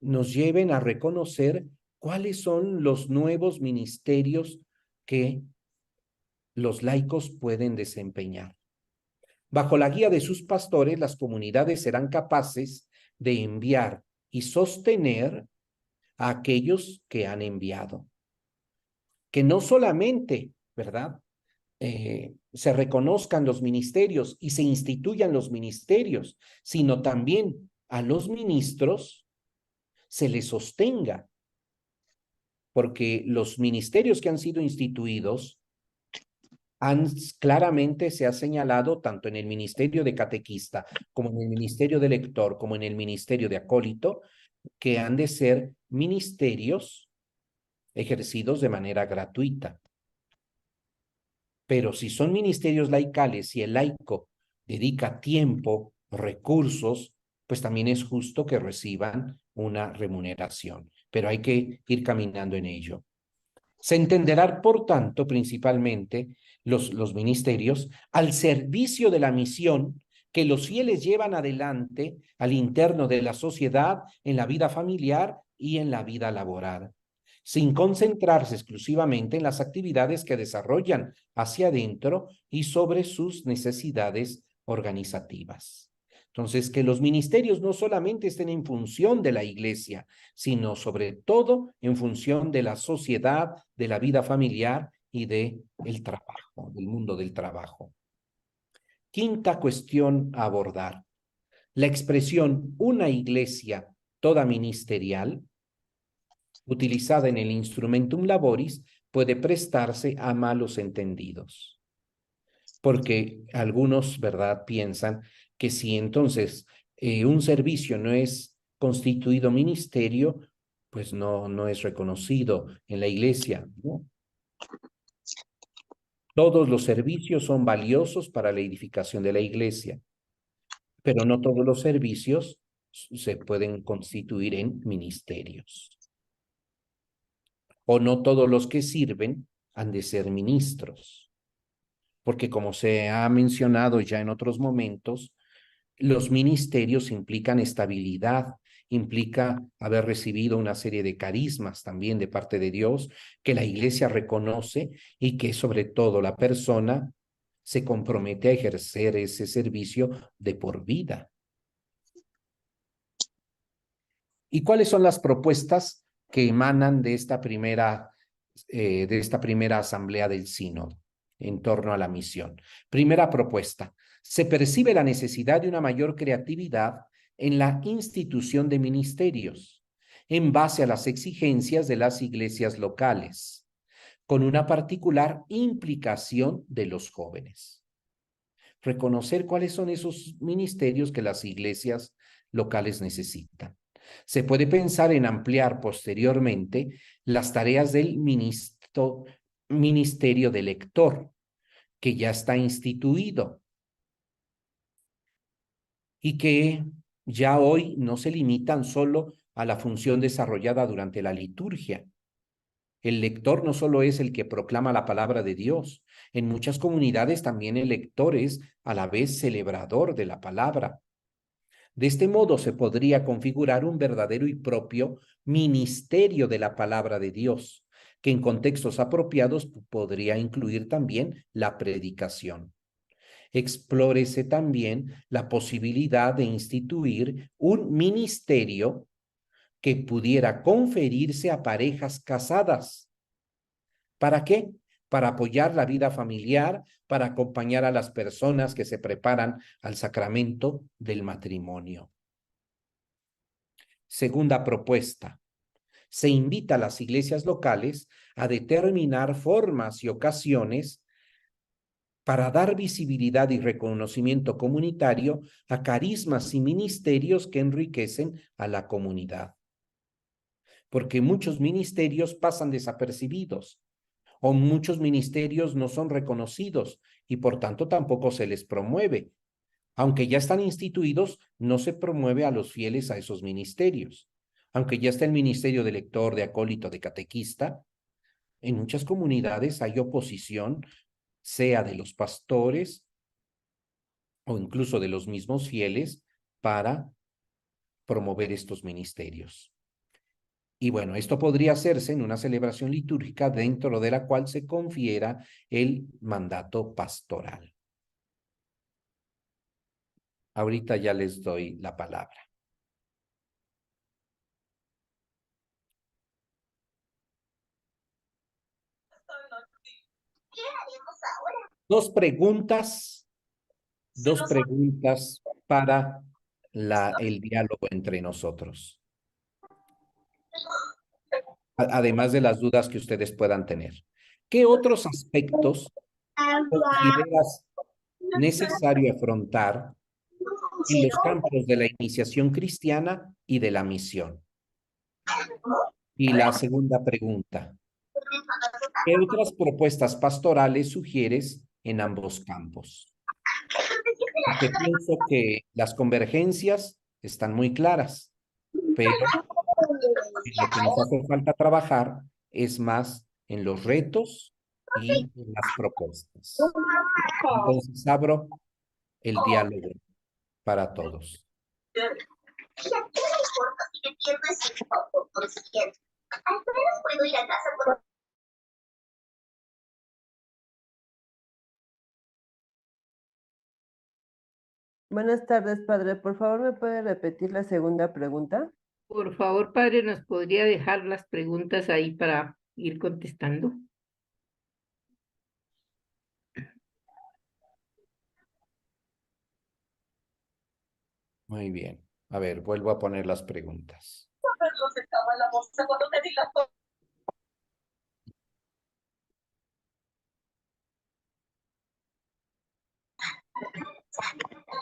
nos lleven a reconocer cuáles son los nuevos ministerios que los laicos pueden desempeñar. Bajo la guía de sus pastores, las comunidades serán capaces de enviar y sostener a aquellos que han enviado. Que no solamente, ¿verdad?, se reconozcan los ministerios y se instituyan los ministerios, sino también a los ministros se les sostenga, porque los ministerios que han sido instituidos claramente se ha señalado tanto en el ministerio de catequista como en el ministerio de lector como en el ministerio de acólito que han de ser ministerios ejercidos de manera gratuita. Pero si son ministerios laicales y el laico dedica tiempo, recursos, pues también es justo que reciban una remuneración. Pero hay que ir caminando en ello. Se entenderá, por tanto, principalmente los ministerios al servicio de la misión que los fieles llevan adelante al interno de la sociedad, en la vida familiar y en la vida laboral, sin concentrarse exclusivamente en las actividades que desarrollan hacia adentro y sobre sus necesidades organizativas. Entonces, que los ministerios no solamente estén en función de la iglesia, sino sobre todo en función de la sociedad, de la vida familiar y del trabajo, del mundo del trabajo. Quinta cuestión a abordar. La expresión una iglesia toda ministerial, utilizada en el Instrumentum Laboris, puede prestarse a malos entendidos. Porque algunos, ¿verdad?, piensan que si entonces un servicio no es constituido ministerio, pues no es reconocido en la iglesia, ¿no? Todos los servicios son valiosos para la edificación de la iglesia, pero no todos los servicios se pueden constituir en ministerios. O no todos los que sirven han de ser ministros. Porque como se ha mencionado ya en otros momentos, los ministerios implican estabilidad, implica haber recibido una serie de carismas también de parte de Dios, que la iglesia reconoce y que sobre todo la persona se compromete a ejercer ese servicio de por vida. ¿Y cuáles son las propuestas que emanan de esta primera asamblea del sínodo en torno a la misión? Primera propuesta: se percibe la necesidad de una mayor creatividad en la institución de ministerios, en base a las exigencias de las iglesias locales, con una particular implicación de los jóvenes. Reconocer cuáles son esos ministerios que las iglesias locales necesitan. Se puede pensar en ampliar posteriormente las tareas del ministerio de lector, que ya está instituido y que ya hoy no se limitan solo a la función desarrollada durante la liturgia. El lector no solo es el que proclama la palabra de Dios. En muchas comunidades también el lector es a la vez celebrador de la palabra. De este modo se podría configurar un verdadero y propio ministerio de la palabra de Dios, que en contextos apropiados podría incluir también la predicación. Explórese también la posibilidad de instituir un ministerio que pudiera conferirse a parejas casadas. ¿Para qué? Para apoyar la vida familiar, para acompañar a las personas que se preparan al sacramento del matrimonio. Segunda propuesta: se invita a las iglesias locales a determinar formas y ocasiones para dar visibilidad y reconocimiento comunitario a carismas y ministerios que enriquecen a la comunidad. Porque muchos ministerios pasan desapercibidos, o muchos ministerios no son reconocidos y por tanto tampoco se les promueve. Aunque ya están instituidos, no se promueve a los fieles a esos ministerios. Aunque ya está el ministerio de lector, de acólito, de catequista, en muchas comunidades hay oposición, sea de los pastores o incluso de los mismos fieles, para promover estos ministerios. Y bueno, esto podría hacerse en una celebración litúrgica dentro de la cual se confiera el mandato pastoral. Ahorita ya les doy la palabra. Dos preguntas para el diálogo entre nosotros, además de las dudas que ustedes puedan tener. ¿Qué otros aspectos consideras necesario afrontar en los campos de la iniciación cristiana y de la misión? Y la segunda pregunta, ¿qué otras propuestas pastorales sugieres en ambos campos? Porque pienso que las convergencias están muy claras, pero en lo que nos hace falta trabajar es más en los retos y en las propuestas. Entonces abro el diálogo para todos. Buenas tardes, padre. Por favor, ¿me puede repetir la segunda pregunta? Por favor, padre, ¿nos podría dejar las preguntas ahí para ir contestando? Muy bien. A ver, vuelvo a poner las preguntas.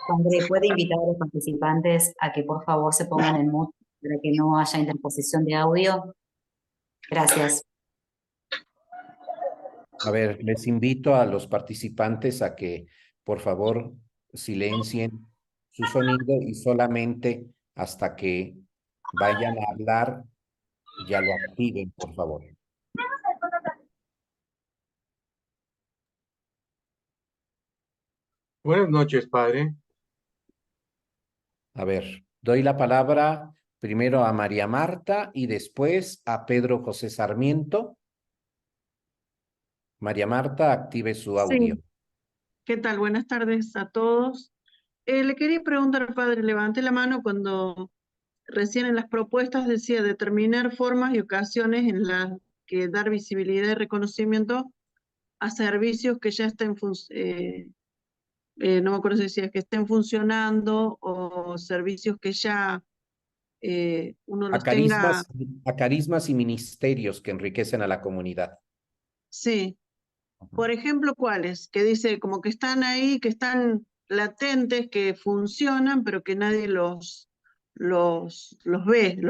Padre, ¿puede invitar a los participantes a que por favor se pongan en mute para que no haya interposición de audio? Gracias. A ver, les invito a los participantes a que, por favor, silencien su sonido y solamente hasta que vayan a hablar, ya lo activen, por favor. Buenas noches, padre. A ver, doy la palabra primero a María Marta y después a Pedro José Sarmiento. María Marta, active su audio. Sí, ¿qué tal? Buenas tardes a todos. Le quería preguntar, padre, levanté la mano cuando recién en las propuestas decía determinar formas y ocasiones en las que dar visibilidad y reconocimiento a servicios que ya estén, no me acuerdo si decía que estén funcionando o servicios que ya uno los tenga. A carismas y ministerios que enriquecen a la comunidad. Sí. Por ejemplo, ¿cuáles? Que dice como que están ahí, que están latentes, que funcionan, pero que nadie los ve,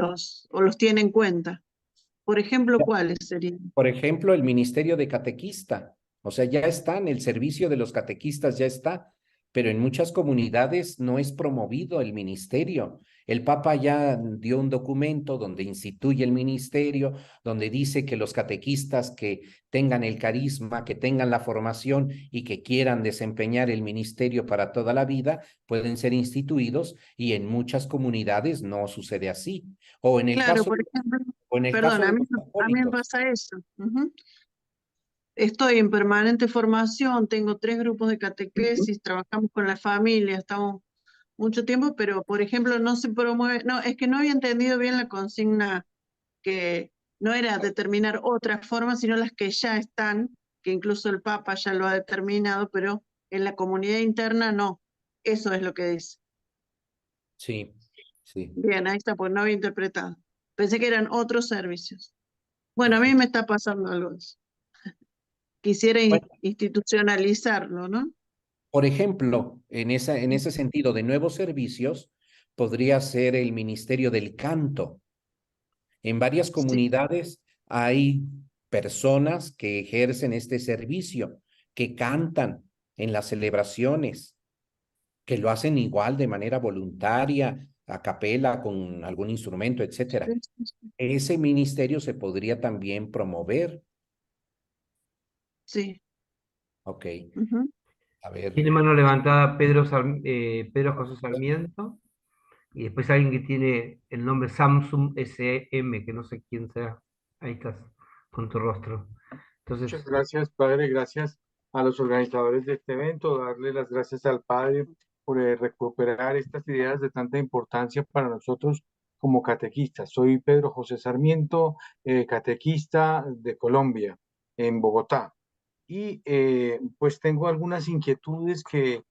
o los tiene en cuenta. Por ejemplo, ¿cuáles serían? Por ejemplo, el ministerio de catequista. O sea, ya están, el servicio de los catequistas ya está, pero en muchas comunidades no es promovido el ministerio. El Papa ya dio un documento donde instituye el ministerio, donde dice que los catequistas que tengan el carisma, que tengan la formación y que quieran desempeñar el ministerio para toda la vida, pueden ser instituidos, y en muchas comunidades no sucede así. O en el Claro, caso, por ejemplo, o en el perdón, caso de los a mí me católicos. pasa eso. Estoy en permanente formación, tengo 3 grupos de catequesis, trabajamos con la familia, estamos mucho tiempo, pero por ejemplo no se promueve, no, es que no había entendido bien la consigna, que no era determinar otras formas, sino las que ya están, que incluso el Papa ya lo ha determinado, pero en la comunidad interna no. Eso es lo que dice. Sí, sí. Bien, ahí está, pues no había interpretado. Pensé que eran otros servicios. Bueno, a mí me está pasando algo de eso. Quisiera Bueno, institucionalizarlo, ¿no? por ejemplo, en ese sentido de nuevos servicios, podría ser el Ministerio del Canto. En varias Sí, comunidades hay personas que ejercen este servicio, que cantan en las celebraciones, que lo hacen igual de manera voluntaria, a capela, con algún instrumento, etcétera. sí, sí. Ese ministerio se podría también promover. Sí. Ok, Ujú. a ver. Tiene mano levantada Pedro José Sarmiento. Y después alguien que tiene el nombre Samsung SM, que no sé quién sea. Ahí estás, con tu rostro. Muchas Entonces, gracias, padre. Gracias a los organizadores de este evento. Darle las gracias al padre por recuperar estas ideas de tanta importancia para nosotros como catequistas. Soy Pedro José Sarmiento, catequista de Colombia, en Bogotá. Y pues tengo algunas inquietudes que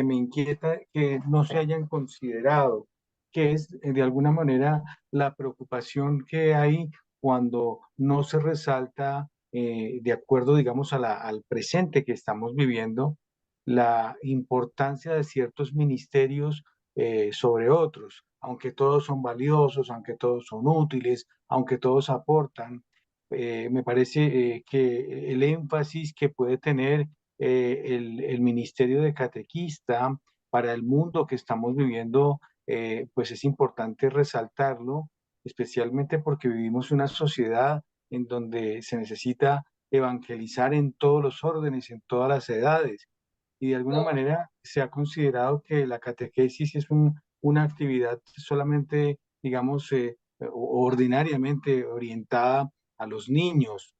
me inquieta que no se hayan considerado, que es de alguna manera la preocupación que hay cuando no se resalta, de acuerdo, digamos, al presente que estamos viviendo, la importancia de ciertos ministerios sobre otros, aunque todos son valiosos, aunque todos son útiles, aunque todos aportan. Me parece que el énfasis que puede tener el Ministerio de Catequista para el mundo que estamos viviendo, pues es importante resaltarlo, especialmente porque vivimos una sociedad en donde se necesita evangelizar en todos los órdenes, en todas las edades. Y de alguna manera se ha considerado que la catequesis es una actividad solamente, digamos, ordinariamente orientada a los niños,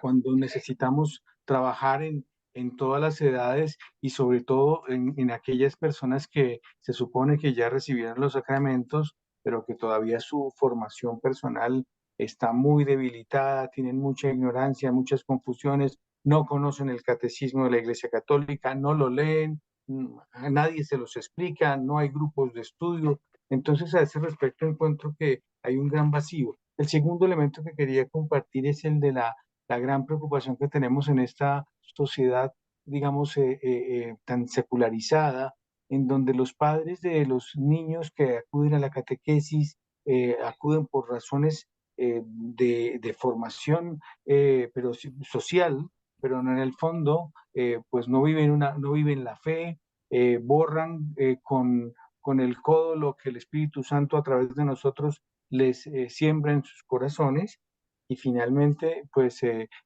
cuando necesitamos trabajar en todas las edades y sobre todo en aquellas personas que se supone que ya recibieron los sacramentos, pero que todavía su formación personal está muy debilitada, tienen mucha ignorancia, muchas confusiones, no conocen el catecismo de la Iglesia Católica, no lo leen, a nadie se los explica, no hay grupos de estudio. Entonces, a ese respecto encuentro que hay un gran vacío. El segundo elemento que quería compartir es el de la gran preocupación que tenemos en esta sociedad, digamos, tan secularizada, en donde los padres de los niños que acuden a la catequesis acuden por razones de formación, pero social, pero no en el fondo, pues no viven la fe, borran con el codo lo que el Espíritu Santo a través de nosotros les siembra en sus corazones y finalmente, pues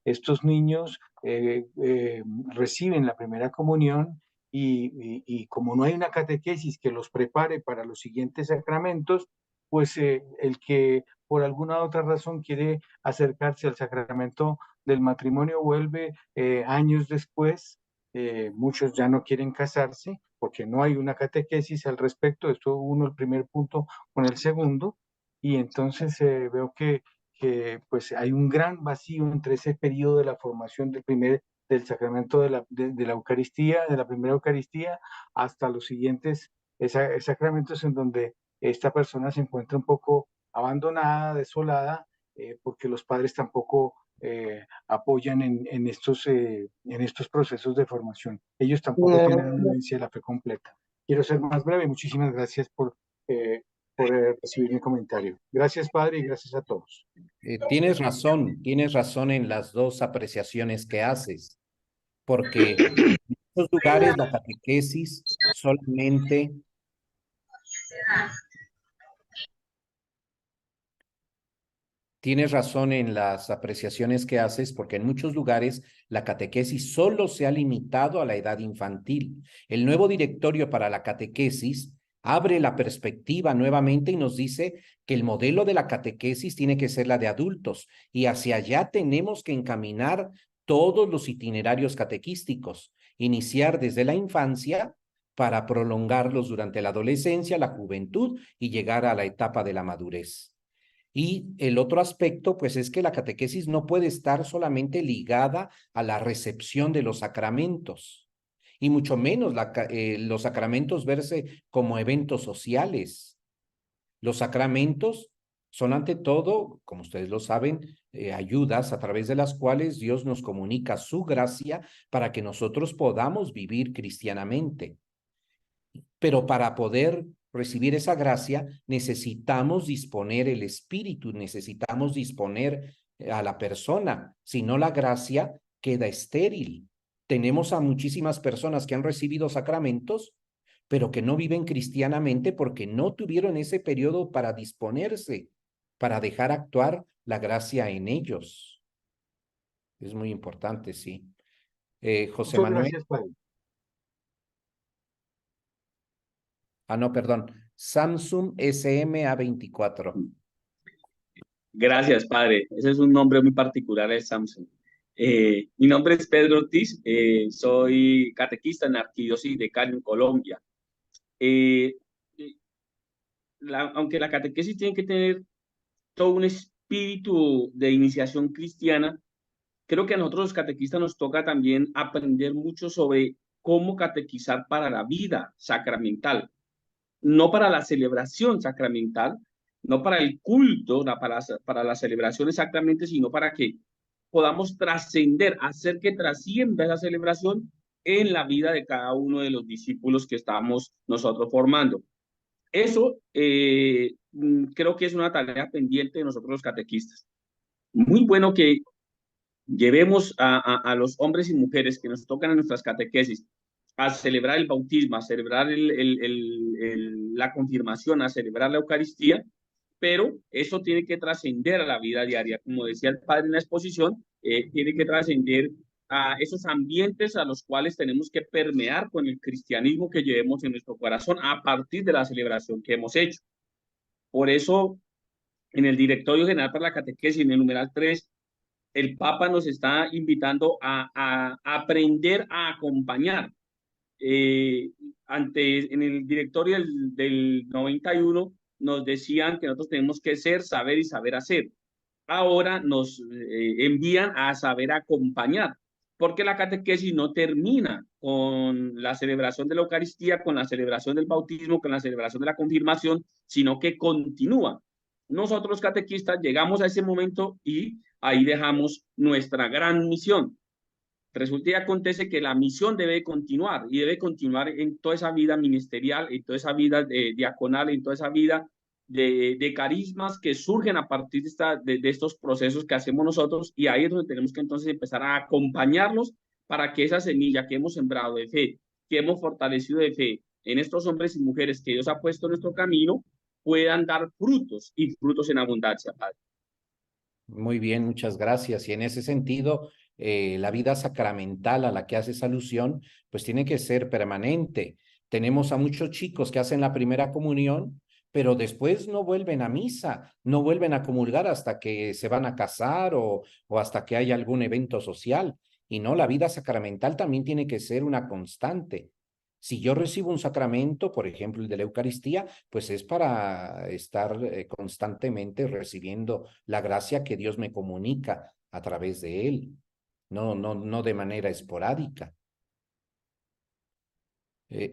estos niños reciben la primera comunión y como no hay una catequesis que los prepare para los siguientes sacramentos, pues el que por alguna otra razón quiere acercarse al sacramento del matrimonio vuelve años después, muchos ya no quieren casarse porque no hay una catequesis al respecto, esto uno el primer punto con el segundo, y entonces veo que pues hay un gran vacío entre ese periodo de la formación del sacramento de la Eucaristía, de la primera Eucaristía, hasta los siguientes sacramentos en donde esta persona se encuentra un poco abandonada, desolada, porque los padres tampoco apoyan en estos procesos de formación. Ellos tampoco tienen una vivencia de la fe completa. Quiero ser más breve. Muchísimas gracias por recibir mi comentario. Gracias, padre, y gracias a todos. Tienes razón en las dos apreciaciones que haces, porque en muchos lugares la catequesis solamente Tienes razón en las apreciaciones que haces, porque en muchos lugares la catequesis solo se ha limitado a la edad infantil. El nuevo directorio para la catequesis abre la perspectiva nuevamente y nos dice que el modelo de la catequesis tiene que ser la de adultos y hacia allá tenemos que encaminar todos los itinerarios catequísticos, iniciar desde la infancia para prolongarlos durante la adolescencia, la juventud y llegar a la etapa de la madurez. Y el otro aspecto, pues, es que la catequesis no puede estar solamente ligada a la recepción de los sacramentos, y mucho menos los sacramentos verse como eventos sociales. Los sacramentos son ante todo, como ustedes lo saben, ayudas a través de las cuales Dios nos comunica su gracia para que nosotros podamos vivir cristianamente. Pero para poder recibir esa gracia, necesitamos disponer el espíritu, necesitamos disponer a la persona, si no la gracia queda estéril. Tenemos a muchísimas personas que han recibido sacramentos, pero que no viven cristianamente porque no tuvieron ese periodo para disponerse, para dejar actuar la gracia en ellos. Es muy importante, sí. José Muchas Manuel. gracias, padre. No, perdón. Samsung SMA24. Gracias, padre. Ese es un nombre muy particular, el Samsung. Mi nombre es Pedro Ortiz, soy catequista en la Arquidiócesis de Cali, en Colombia. Eh, aunque la catequesis tiene que tener todo un espíritu de iniciación cristiana, creo que a nosotros los catequistas nos toca también aprender mucho sobre cómo catequizar para la vida sacramental, no para la celebración sacramental, no para el culto, no para la celebración exactamente, sino para que podamos trascender, hacer que trascienda esa celebración en la vida de cada uno de los discípulos que estamos nosotros formando. Eso creo que es una tarea pendiente de nosotros los catequistas. Muy bueno que llevemos a los hombres y mujeres que nos tocan en nuestras catequesis a celebrar el bautismo, a celebrar la confirmación, a celebrar la Eucaristía, pero eso tiene que trascender a la vida diaria. Como decía el padre en la exposición, tiene que trascender a esos ambientes a los cuales tenemos que permear con el cristianismo que llevemos en nuestro corazón a partir de la celebración que hemos hecho. Por eso, en el Directorio General para la Catequesis, en el numeral 3, el Papa nos está invitando a aprender a acompañar. En el directorio del 91 nos decían que nosotros tenemos que ser, saber y saber hacer. Ahora nos envían a saber acompañar, porque la catequesis no termina con la celebración de la Eucaristía, con la celebración del bautismo, con la celebración de la confirmación, sino que continúa. Nosotros los catequistas llegamos a ese momento y ahí dejamos nuestra gran misión. Resulta y acontece que la misión debe continuar y debe continuar en toda esa vida ministerial, en toda esa vida diaconal, en toda esa vida de carismas que surgen a partir de estos procesos que hacemos nosotros, y ahí es donde tenemos que entonces empezar a acompañarlos para que esa semilla que hemos sembrado de fe, que hemos fortalecido de fe en estos hombres y mujeres que Dios ha puesto en nuestro camino, puedan dar frutos y frutos en abundancia, Padre. Muy bien, muchas gracias. Y en ese sentido, la vida sacramental a la que haces alusión, pues tiene que ser permanente. Tenemos a muchos chicos que hacen la primera comunión, pero después no vuelven a misa, no vuelven a comulgar hasta que se van a casar o hasta que haya algún evento social. Y no, la vida sacramental también tiene que ser una constante. Si yo recibo un sacramento, por ejemplo, el de la Eucaristía, pues es para estar constantemente recibiendo la gracia que Dios me comunica a través de él, no de manera esporádica.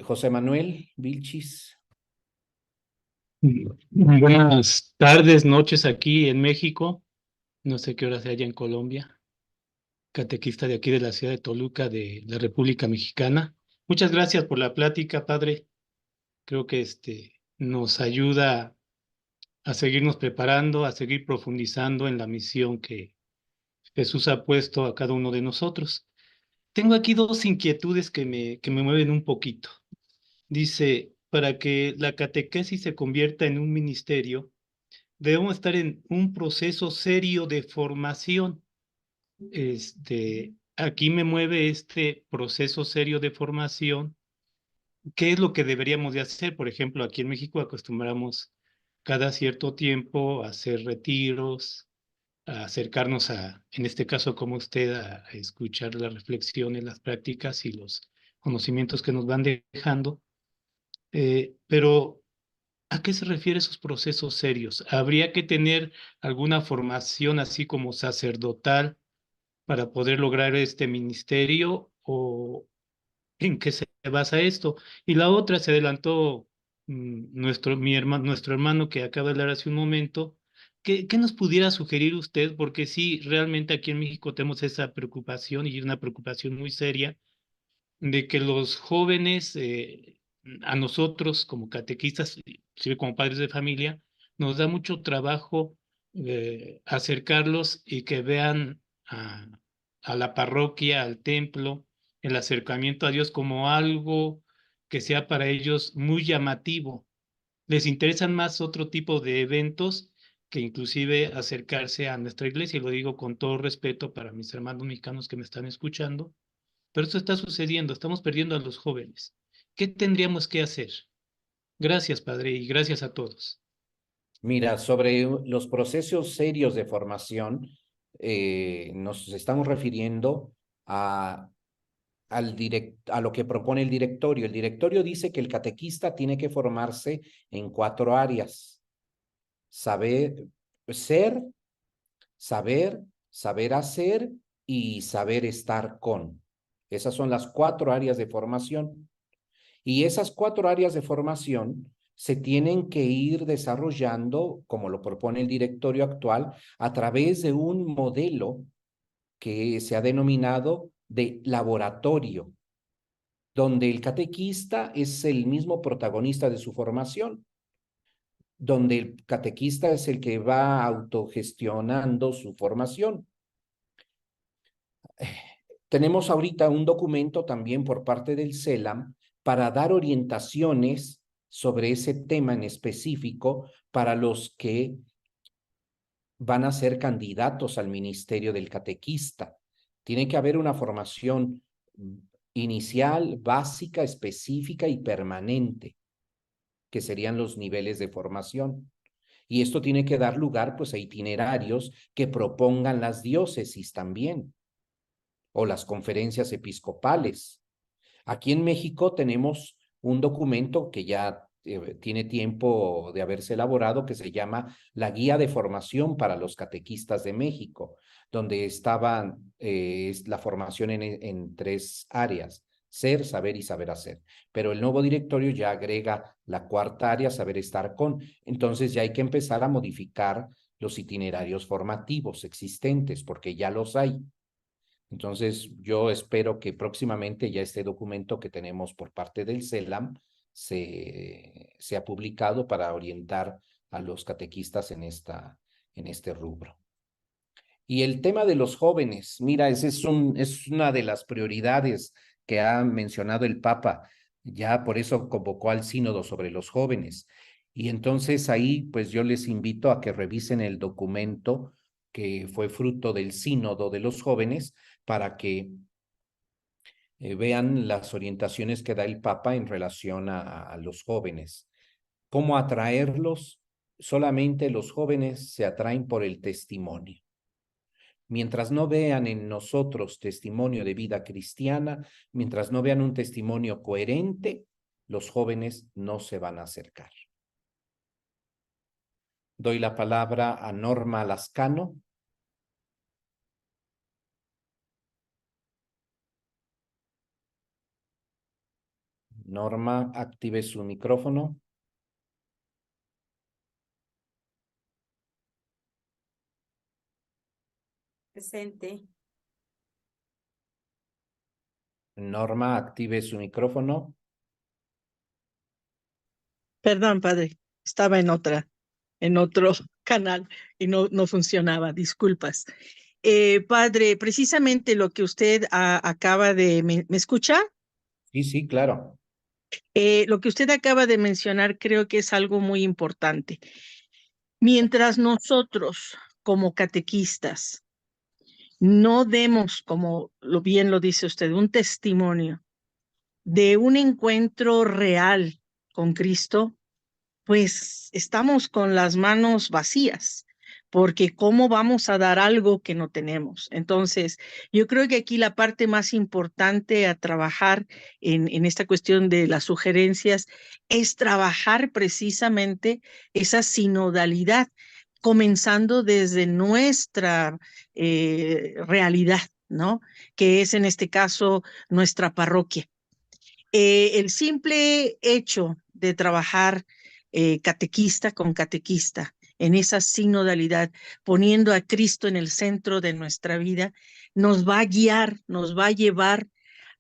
José Manuel Vilchis. Buenas tardes, noches aquí en México. No sé qué hora sea allá en Colombia. Catequista de aquí de la ciudad de Toluca, de la República Mexicana. Muchas gracias por la plática, padre. Creo que nos ayuda a seguirnos preparando, a seguir profundizando en la misión que Jesús ha puesto a cada uno de nosotros. Tengo aquí dos inquietudes que me mueven un poquito. Dice, para que la catequesis se convierta en un ministerio, debemos estar en un proceso serio de formación. Aquí me mueve este proceso serio de formación. ¿Qué es lo que deberíamos de hacer? Por ejemplo, aquí en México acostumbramos cada cierto tiempo a hacer retiros, a acercarnos en este caso como usted, a escuchar las reflexiones, las prácticas y los conocimientos que nos van dejando. Pero, ¿a qué se refiere esos procesos serios? ¿Habría que tener alguna formación así como sacerdotal para poder lograr este ministerio, o en qué se basa esto? Y la otra, se adelantó nuestro hermano que acaba de hablar hace un momento. ¿Qué nos pudiera sugerir usted? Porque sí, realmente aquí en México tenemos esa preocupación, y una preocupación muy seria, de que los jóvenes, a nosotros como catequistas, inclusive como padres de familia, nos da mucho trabajo acercarlos y que vean a la parroquia, al templo, el acercamiento a Dios como algo que sea para ellos muy llamativo. Les interesan más otro tipo de eventos que inclusive acercarse a nuestra iglesia, y lo digo con todo respeto para mis hermanos mexicanos que me están escuchando, pero esto está sucediendo, estamos perdiendo a los jóvenes. ¿Qué tendríamos que hacer? Gracias, Padre, y gracias a todos. Mira, sobre los procesos serios de formación, nos estamos refiriendo a, a lo que propone el directorio. El directorio dice que el catequista tiene que formarse en 4 áreas: saber ser, saber hacer y saber estar con. Esas son las 4 áreas de formación. Y esas 4 áreas de formación se tienen que ir desarrollando, como lo propone el directorio actual, a través de un modelo que se ha denominado de laboratorio, donde el catequista es el mismo protagonista de su formación, donde el catequista es el que va autogestionando su formación. Tenemos ahorita un documento también por parte del CELAM para dar orientaciones sobre ese tema en específico para los que van a ser candidatos al ministerio del catequista. Tiene que haber una formación inicial, básica, específica y permanente, que serían los niveles de formación. Y esto tiene que dar lugar, pues, a itinerarios que propongan las diócesis también, o las conferencias episcopales. Aquí en México tenemos un documento que ya tiene tiempo de haberse elaborado, que se llama la Guía de Formación para los Catequistas de México, donde estaba la formación en 3 áreas: ser, saber y saber hacer. Pero el nuevo directorio ya agrega la 4ª área, saber estar con. Entonces ya hay que empezar a modificar los itinerarios formativos existentes, porque ya los hay. Entonces, yo espero que próximamente ya este documento que tenemos por parte del CELAM sea publicado para orientar a los catequistas en este rubro. Y el tema de los jóvenes, mira, es una de las prioridades que ha mencionado el Papa. Ya por eso convocó al sínodo sobre los jóvenes. Y entonces ahí, pues yo les invito a que revisen el documento que fue fruto del sínodo de los jóvenes, para que vean las orientaciones que da el Papa en relación a los jóvenes. ¿Cómo atraerlos? Solamente los jóvenes se atraen por el testimonio. Mientras no vean en nosotros testimonio de vida cristiana, mientras no vean un testimonio coherente, los jóvenes no se van a acercar. Doy la palabra a Norma Lascano. Norma, active su micrófono. Presente. Norma, active su micrófono. Perdón, padre, estaba en otro canal y no funcionaba, disculpas. Padre, precisamente lo que usted acaba de... ¿Me escucha? Sí, claro. Lo que usted acaba de mencionar creo que es algo muy importante. Mientras nosotros, como catequistas, no demos, como bien lo dice usted, un testimonio de un encuentro real con Cristo, pues estamos con las manos vacías, porque ¿cómo vamos a dar algo que no tenemos? Entonces, yo creo que aquí la parte más importante a trabajar en esta cuestión de las sugerencias es trabajar precisamente esa sinodalidad, comenzando desde nuestra realidad, ¿no? Que es en este caso nuestra parroquia. El simple hecho de trabajar catequista con catequista en esa sinodalidad, poniendo a Cristo en el centro de nuestra vida, nos va a guiar, nos va a llevar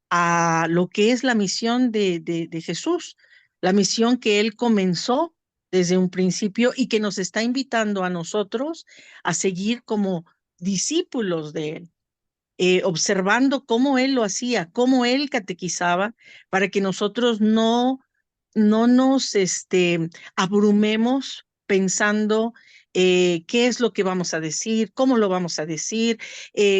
a lo que es la misión de Jesús, la misión que Él comenzó desde un principio y que nos está invitando a nosotros a seguir como discípulos de Él. Observando cómo Él lo hacía, cómo Él catequizaba, para que nosotros no nos abrumemos pensando qué es lo que vamos a decir, cómo lo vamos a decir,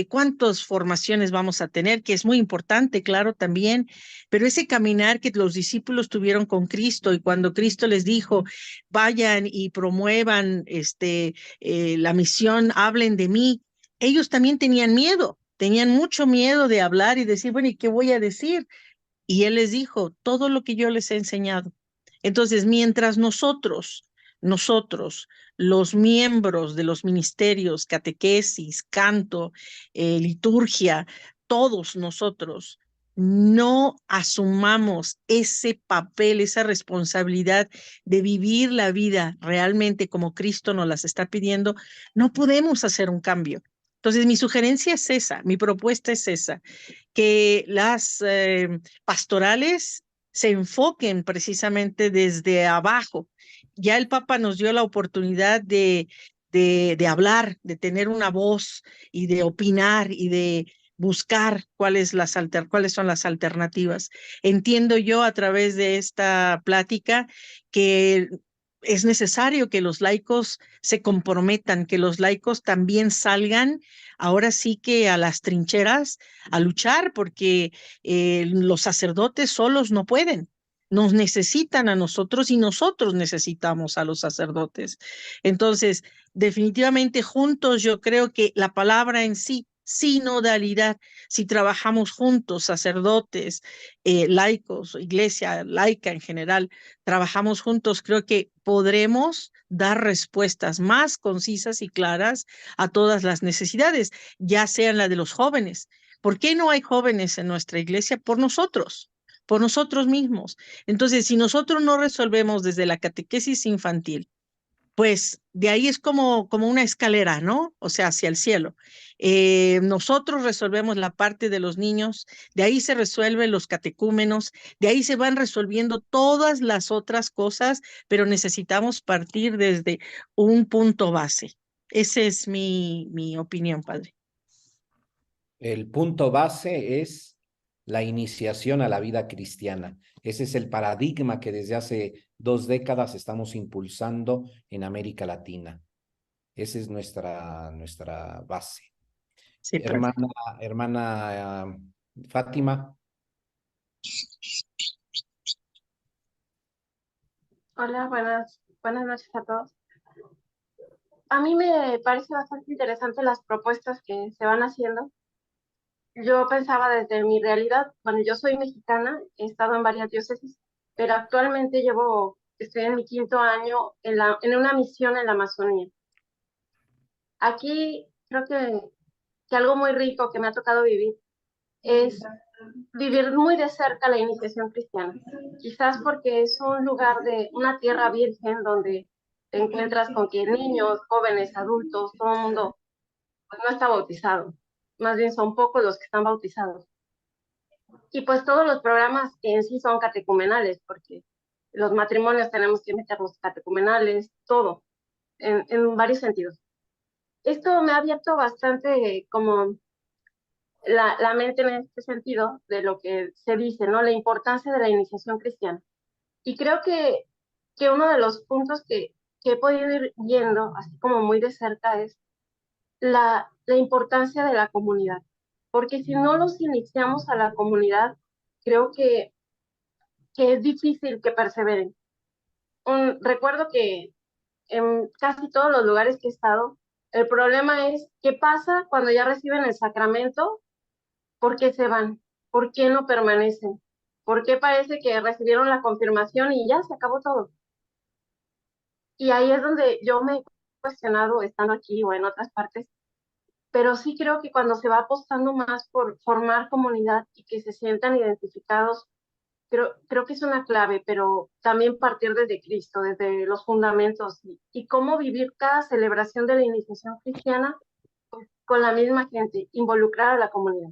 cuántas formaciones vamos a tener, que es muy importante, claro, también, pero ese caminar que los discípulos tuvieron con Cristo y cuando Cristo les dijo, vayan y promuevan la misión, hablen de mí, ellos también tenían miedo, tenían mucho miedo de hablar y decir, bueno, ¿y qué voy a decir? Y él les dijo, todo lo que yo les he enseñado. Entonces, mientras nosotros, los miembros de los ministerios, catequesis, canto, liturgia, todos nosotros, no asumamos ese papel, esa responsabilidad de vivir la vida realmente como Cristo nos las está pidiendo, no podemos hacer un cambio. Entonces, mi sugerencia es esa, mi propuesta es esa, que las pastorales se enfoquen precisamente desde abajo. Ya el Papa nos dio la oportunidad de hablar, de tener una voz y de opinar y de buscar cuáles son las alternativas. Entiendo yo a través de esta plática que es necesario que los laicos se comprometan, que los laicos también salgan ahora sí que a las trincheras a luchar, porque los sacerdotes solos no pueden. Nos necesitan a nosotros y nosotros necesitamos a los sacerdotes. Entonces, definitivamente juntos yo creo que la palabra en sí, sinodalidad, si trabajamos juntos, sacerdotes, laicos, iglesia laica en general, trabajamos juntos, creo que podremos dar respuestas más concisas y claras a todas las necesidades, ya sean la de los jóvenes. ¿Por qué no hay jóvenes en nuestra iglesia? Por nosotros mismos. Entonces, si nosotros no resolvemos desde la catequesis infantil, pues de ahí es como una escalera, ¿no? O sea, hacia el cielo. Nosotros resolvemos la parte de los niños, de ahí se resuelven los catecúmenos, de ahí se van resolviendo todas las otras cosas, pero necesitamos partir desde un punto base. Esa es mi opinión, padre. El punto base es la iniciación a la vida cristiana. Ese es el paradigma que desde hace 2 décadas estamos impulsando en América Latina. Esa es nuestra base. Sí, hermana Fátima. Hola, buenas noches a todos. A mí me parece bastante interesante las propuestas que se van haciendo. Yo pensaba desde mi realidad, bueno, yo soy mexicana, he estado en varias diócesis, pero actualmente estoy en mi 5º año en una misión en la Amazonía. Aquí creo que algo muy rico que me ha tocado vivir es vivir muy de cerca la iniciación cristiana. Quizás porque es un lugar de una tierra virgen donde te encuentras con que niños, jóvenes, adultos, todo el mundo pues, no está bautizado. Más bien son pocos los que están bautizados. Y pues todos los programas que en sí son catecumenales, porque los matrimonios tenemos que meterlos catecumenales, todo, en varios sentidos. Esto me ha abierto bastante como la mente en este sentido de lo que se dice, ¿no? La importancia de la iniciación cristiana. Y creo que uno de los puntos que he podido ir viendo, así como muy de cerca, es la importancia de la comunidad. Porque si no los iniciamos a la comunidad, creo que es difícil que perseveren. Recuerdo que en casi todos los lugares que he estado, el problema es qué pasa cuando ya reciben el sacramento. ¿Por qué se van? ¿Por qué no permanecen? ¿Por qué parece que recibieron la confirmación y ya se acabó todo? Y ahí es donde yo me he cuestionado, estando aquí o en otras partes, pero sí creo que cuando se va apostando más por formar comunidad y que se sientan identificados, creo que es una clave, pero también partir desde Cristo, desde los fundamentos y cómo vivir cada celebración de la iniciación cristiana pues, con la misma gente, involucrar a la comunidad.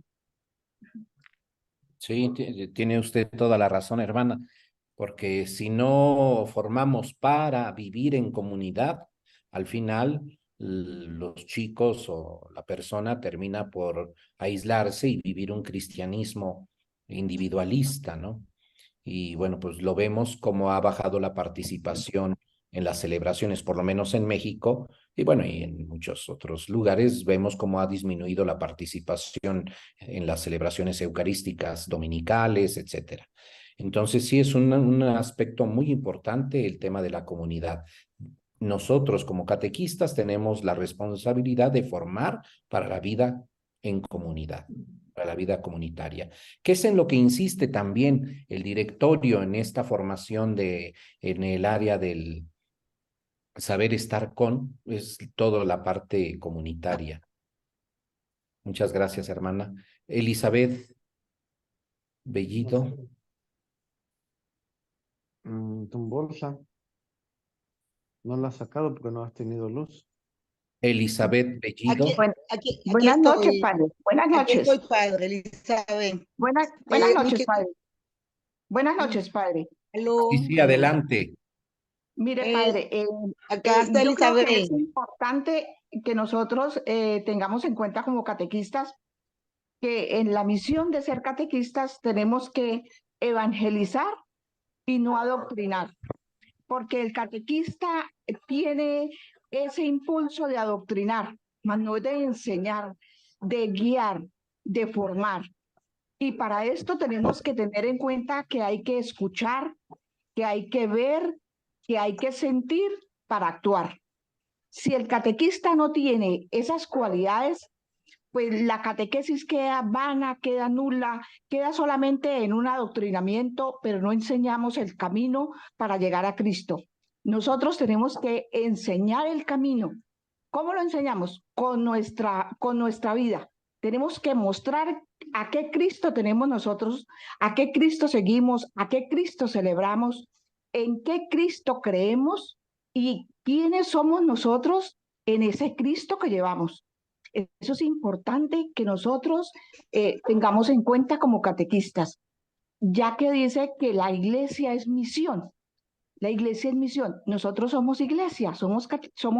Sí, tiene usted toda la razón, hermana, porque si no formamos para vivir en comunidad, al final los chicos o la persona termina por aislarse y vivir un cristianismo individualista, ¿no? Y bueno, pues lo vemos como ha bajado la participación en las celebraciones, por lo menos en México, y bueno, y en muchos otros lugares vemos cómo ha disminuido la participación en las celebraciones eucarísticas dominicales, etcétera. Entonces sí es un aspecto muy importante el tema de la comunidad. Nosotros como catequistas tenemos la responsabilidad de formar para la vida en comunidad, para la vida comunitaria, que es en lo que insiste también el directorio en esta formación en el área del saber estar con, es toda la parte comunitaria. Muchas gracias, hermana. Elizabeth Bellido. Tu bolsa. No la has sacado porque no has tenido luz. Elizabeth Bellido. Buenas noches, estoy. padre. Buenas Aquí noches. estoy, padre, Elizabeth. Buenas Mi noches, padre. Buenas noches, padre. Sí, sí, adelante. Mire, padre, acá está yo creo que Elizabeth. es importante que nosotros tengamos en cuenta como catequistas que en la misión de ser catequistas tenemos que evangelizar y no adoctrinar, porque el catequista tiene ese impulso de adoctrinar, mas no de enseñar, de guiar, de formar. Y para esto tenemos que tener en cuenta que hay que escuchar, que hay que ver, que hay que sentir para actuar. Si el catequista no tiene esas cualidades, pues la catequesis queda vana, queda nula, queda solamente en un adoctrinamiento, pero no enseñamos el camino para llegar a Cristo. Nosotros tenemos que enseñar el camino. ¿Cómo lo enseñamos? Con nuestra vida. Tenemos que mostrar a qué Cristo tenemos nosotros, a qué Cristo seguimos, a qué Cristo celebramos, en qué Cristo creemos y quiénes somos nosotros en ese Cristo que llevamos. Eso es importante que nosotros tengamos en cuenta como catequistas, ya que dice que la iglesia es misión. La iglesia es misión. Nosotros somos iglesia, somos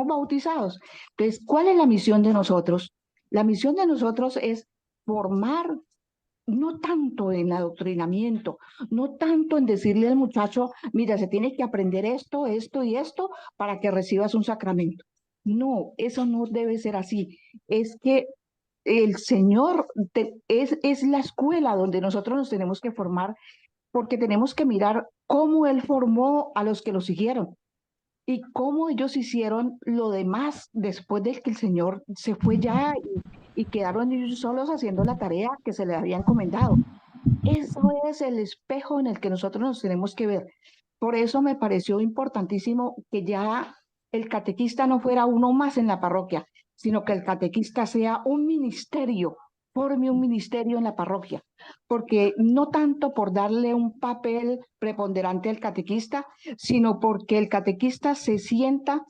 bautizados. Entonces, ¿cuál es la misión de nosotros? La misión de nosotros es formar, no tanto en el adoctrinamiento, no tanto en decirle al muchacho, mira, se tiene que aprender esto, esto y esto para que recibas un sacramento. No, eso no debe ser así. Es que el Señor es la escuela donde nosotros nos tenemos que formar, porque tenemos que mirar cómo Él formó a los que lo siguieron y cómo ellos hicieron lo demás después de que el Señor se fue ya y quedaron ellos solos haciendo la tarea que se les había encomendado. Eso es el espejo en el que nosotros nos tenemos que ver. Por eso me pareció importantísimo que ya el catequista no fuera uno más en la parroquia, sino que el catequista sea un ministerio, forme un ministerio en la parroquia, porque no tanto por darle un papel preponderante al catequista, sino porque el catequista se sienta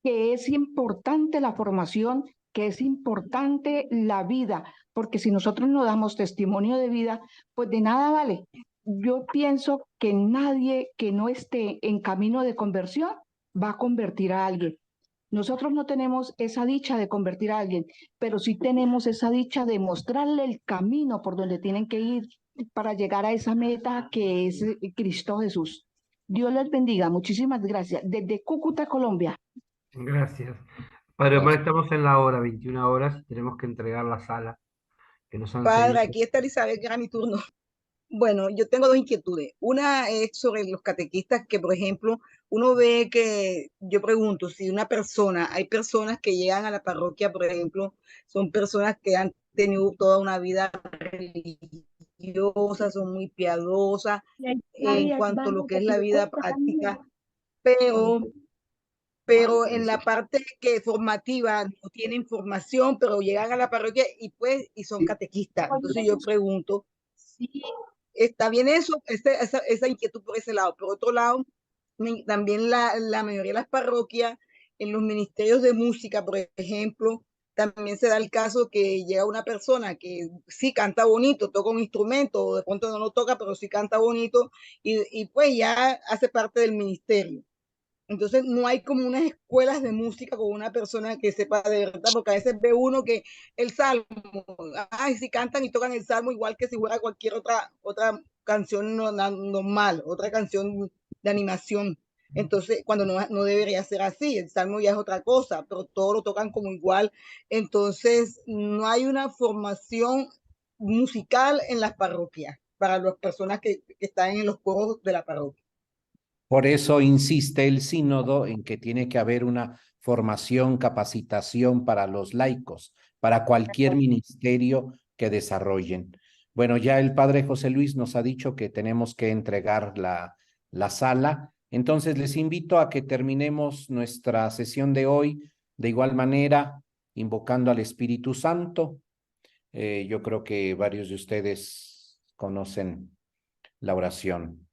que es importante la formación, que es importante la vida, porque si nosotros no damos testimonio de vida, pues de nada vale. Yo pienso que nadie que no esté en camino de conversión va a convertir a alguien. Nosotros no tenemos esa dicha de convertir a alguien, pero sí tenemos esa dicha de mostrarle el camino por donde tienen que ir para llegar a esa meta que es Cristo Jesús. Dios les bendiga. Muchísimas gracias. Desde Cúcuta, Colombia. Gracias. Padre Omar, estamos en la hora, 21 horas, y tenemos que entregar la sala que nos han Padre, cedido. aquí está Elizabeth, que era mi turno. Bueno, yo tengo dos inquietudes. Una es sobre los catequistas que, por ejemplo, uno ve que, yo pregunto, si una persona, hay personas que llegan a la parroquia, por ejemplo, son personas que han tenido toda una vida religiosa, son muy piadosas en cuanto a lo que es la vida práctica, pero en la parte que formativa no tienen formación, pero llegan a la parroquia y son catequistas. Entonces yo pregunto, si está bien eso, esa inquietud por ese lado. Por otro lado, también la mayoría de las parroquias, en los ministerios de música, por ejemplo, también se da el caso que llega una persona que sí canta bonito, toca un instrumento, o de pronto no lo toca, pero sí canta bonito, y pues ya hace parte del ministerio. Entonces no hay como unas escuelas de música con una persona que sepa de verdad, porque a veces ve uno que el salmo, ay, si cantan y tocan el salmo igual que si fuera cualquier otra canción normal, otra canción de animación. Entonces, cuando no debería ser así, el salmo ya es otra cosa, pero todos lo tocan como igual. Entonces, no hay una formación musical en las parroquias para las personas que están en los coros de la parroquia. Por eso insiste el sínodo en que tiene que haber una formación, capacitación para los laicos, para cualquier ministerio que desarrollen. Bueno, ya el padre José Luis nos ha dicho que tenemos que entregar la sala. Entonces les invito a que terminemos nuestra sesión de hoy de igual manera, invocando al Espíritu Santo. Yo creo que varios de ustedes conocen la oración.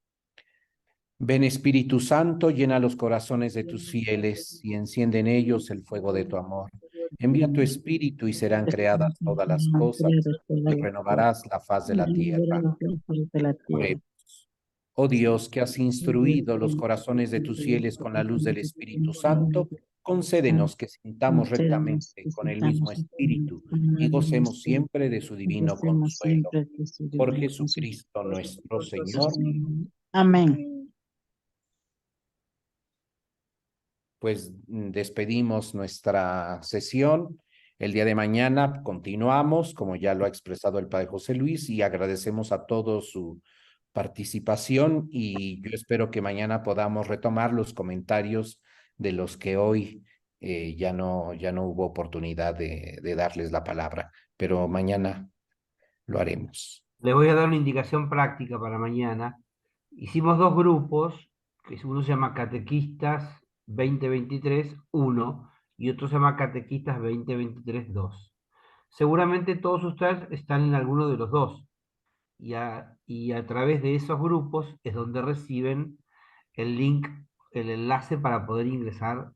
Ven Espíritu Santo, llena los corazones de tus fieles y enciende en ellos el fuego de tu amor. Envía tu Espíritu y serán creadas todas las cosas y renovarás la faz de la tierra. Oremos. Oh Dios, que has instruido los corazones de tus fieles con la luz del Espíritu Santo, concédenos que sintamos rectamente con el mismo Espíritu y gocemos siempre de su divino consuelo. Por Jesucristo nuestro Señor. Amén. Pues despedimos nuestra sesión. El día de mañana continuamos, como ya lo ha expresado el padre José Luis, y agradecemos a todos su participación y yo espero que mañana podamos retomar los comentarios de los que hoy ya no hubo oportunidad de darles la palabra, pero mañana lo haremos. Les voy a dar una indicación práctica para mañana. Hicimos dos grupos, que uno se llama Catequistas 2023 1 y otro se llama Catequistas 2023 2. Seguramente todos ustedes están en alguno de los dos. Y a través de esos grupos es donde reciben el link, el enlace para poder ingresar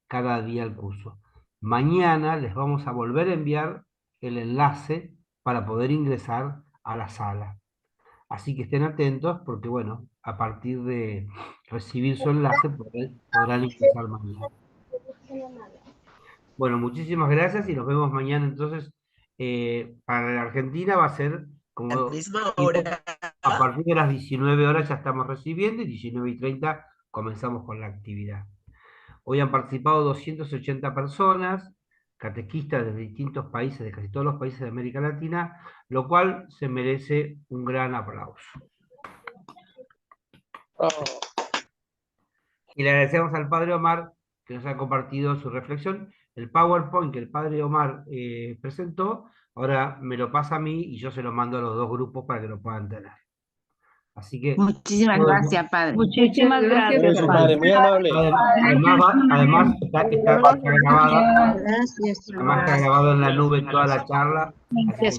cada día al curso. Mañana les vamos a volver a enviar el enlace para poder ingresar a la sala. Así que estén atentos porque, bueno, a partir de recibir su enlace podrán ingresar mañana. Bueno, muchísimas gracias y nos vemos mañana. Entonces, para la Argentina va a ser como a partir de las 19 horas ya estamos recibiendo y 19:30 comenzamos con la actividad. Hoy han participado 280 personas, catequistas de distintos países, de casi todos los países de América Latina, lo cual se merece un gran aplauso. Y le agradecemos al padre Omar que nos ha compartido su reflexión. El PowerPoint que el padre Omar presentó, ahora me lo pasa a mí y yo se lo mando a los dos grupos para que lo puedan tener. Así que... Muchísimas gracias, padre. Muchísimas gracias, padre. Muy amable. Además está grabado en la nube toda la charla. Así que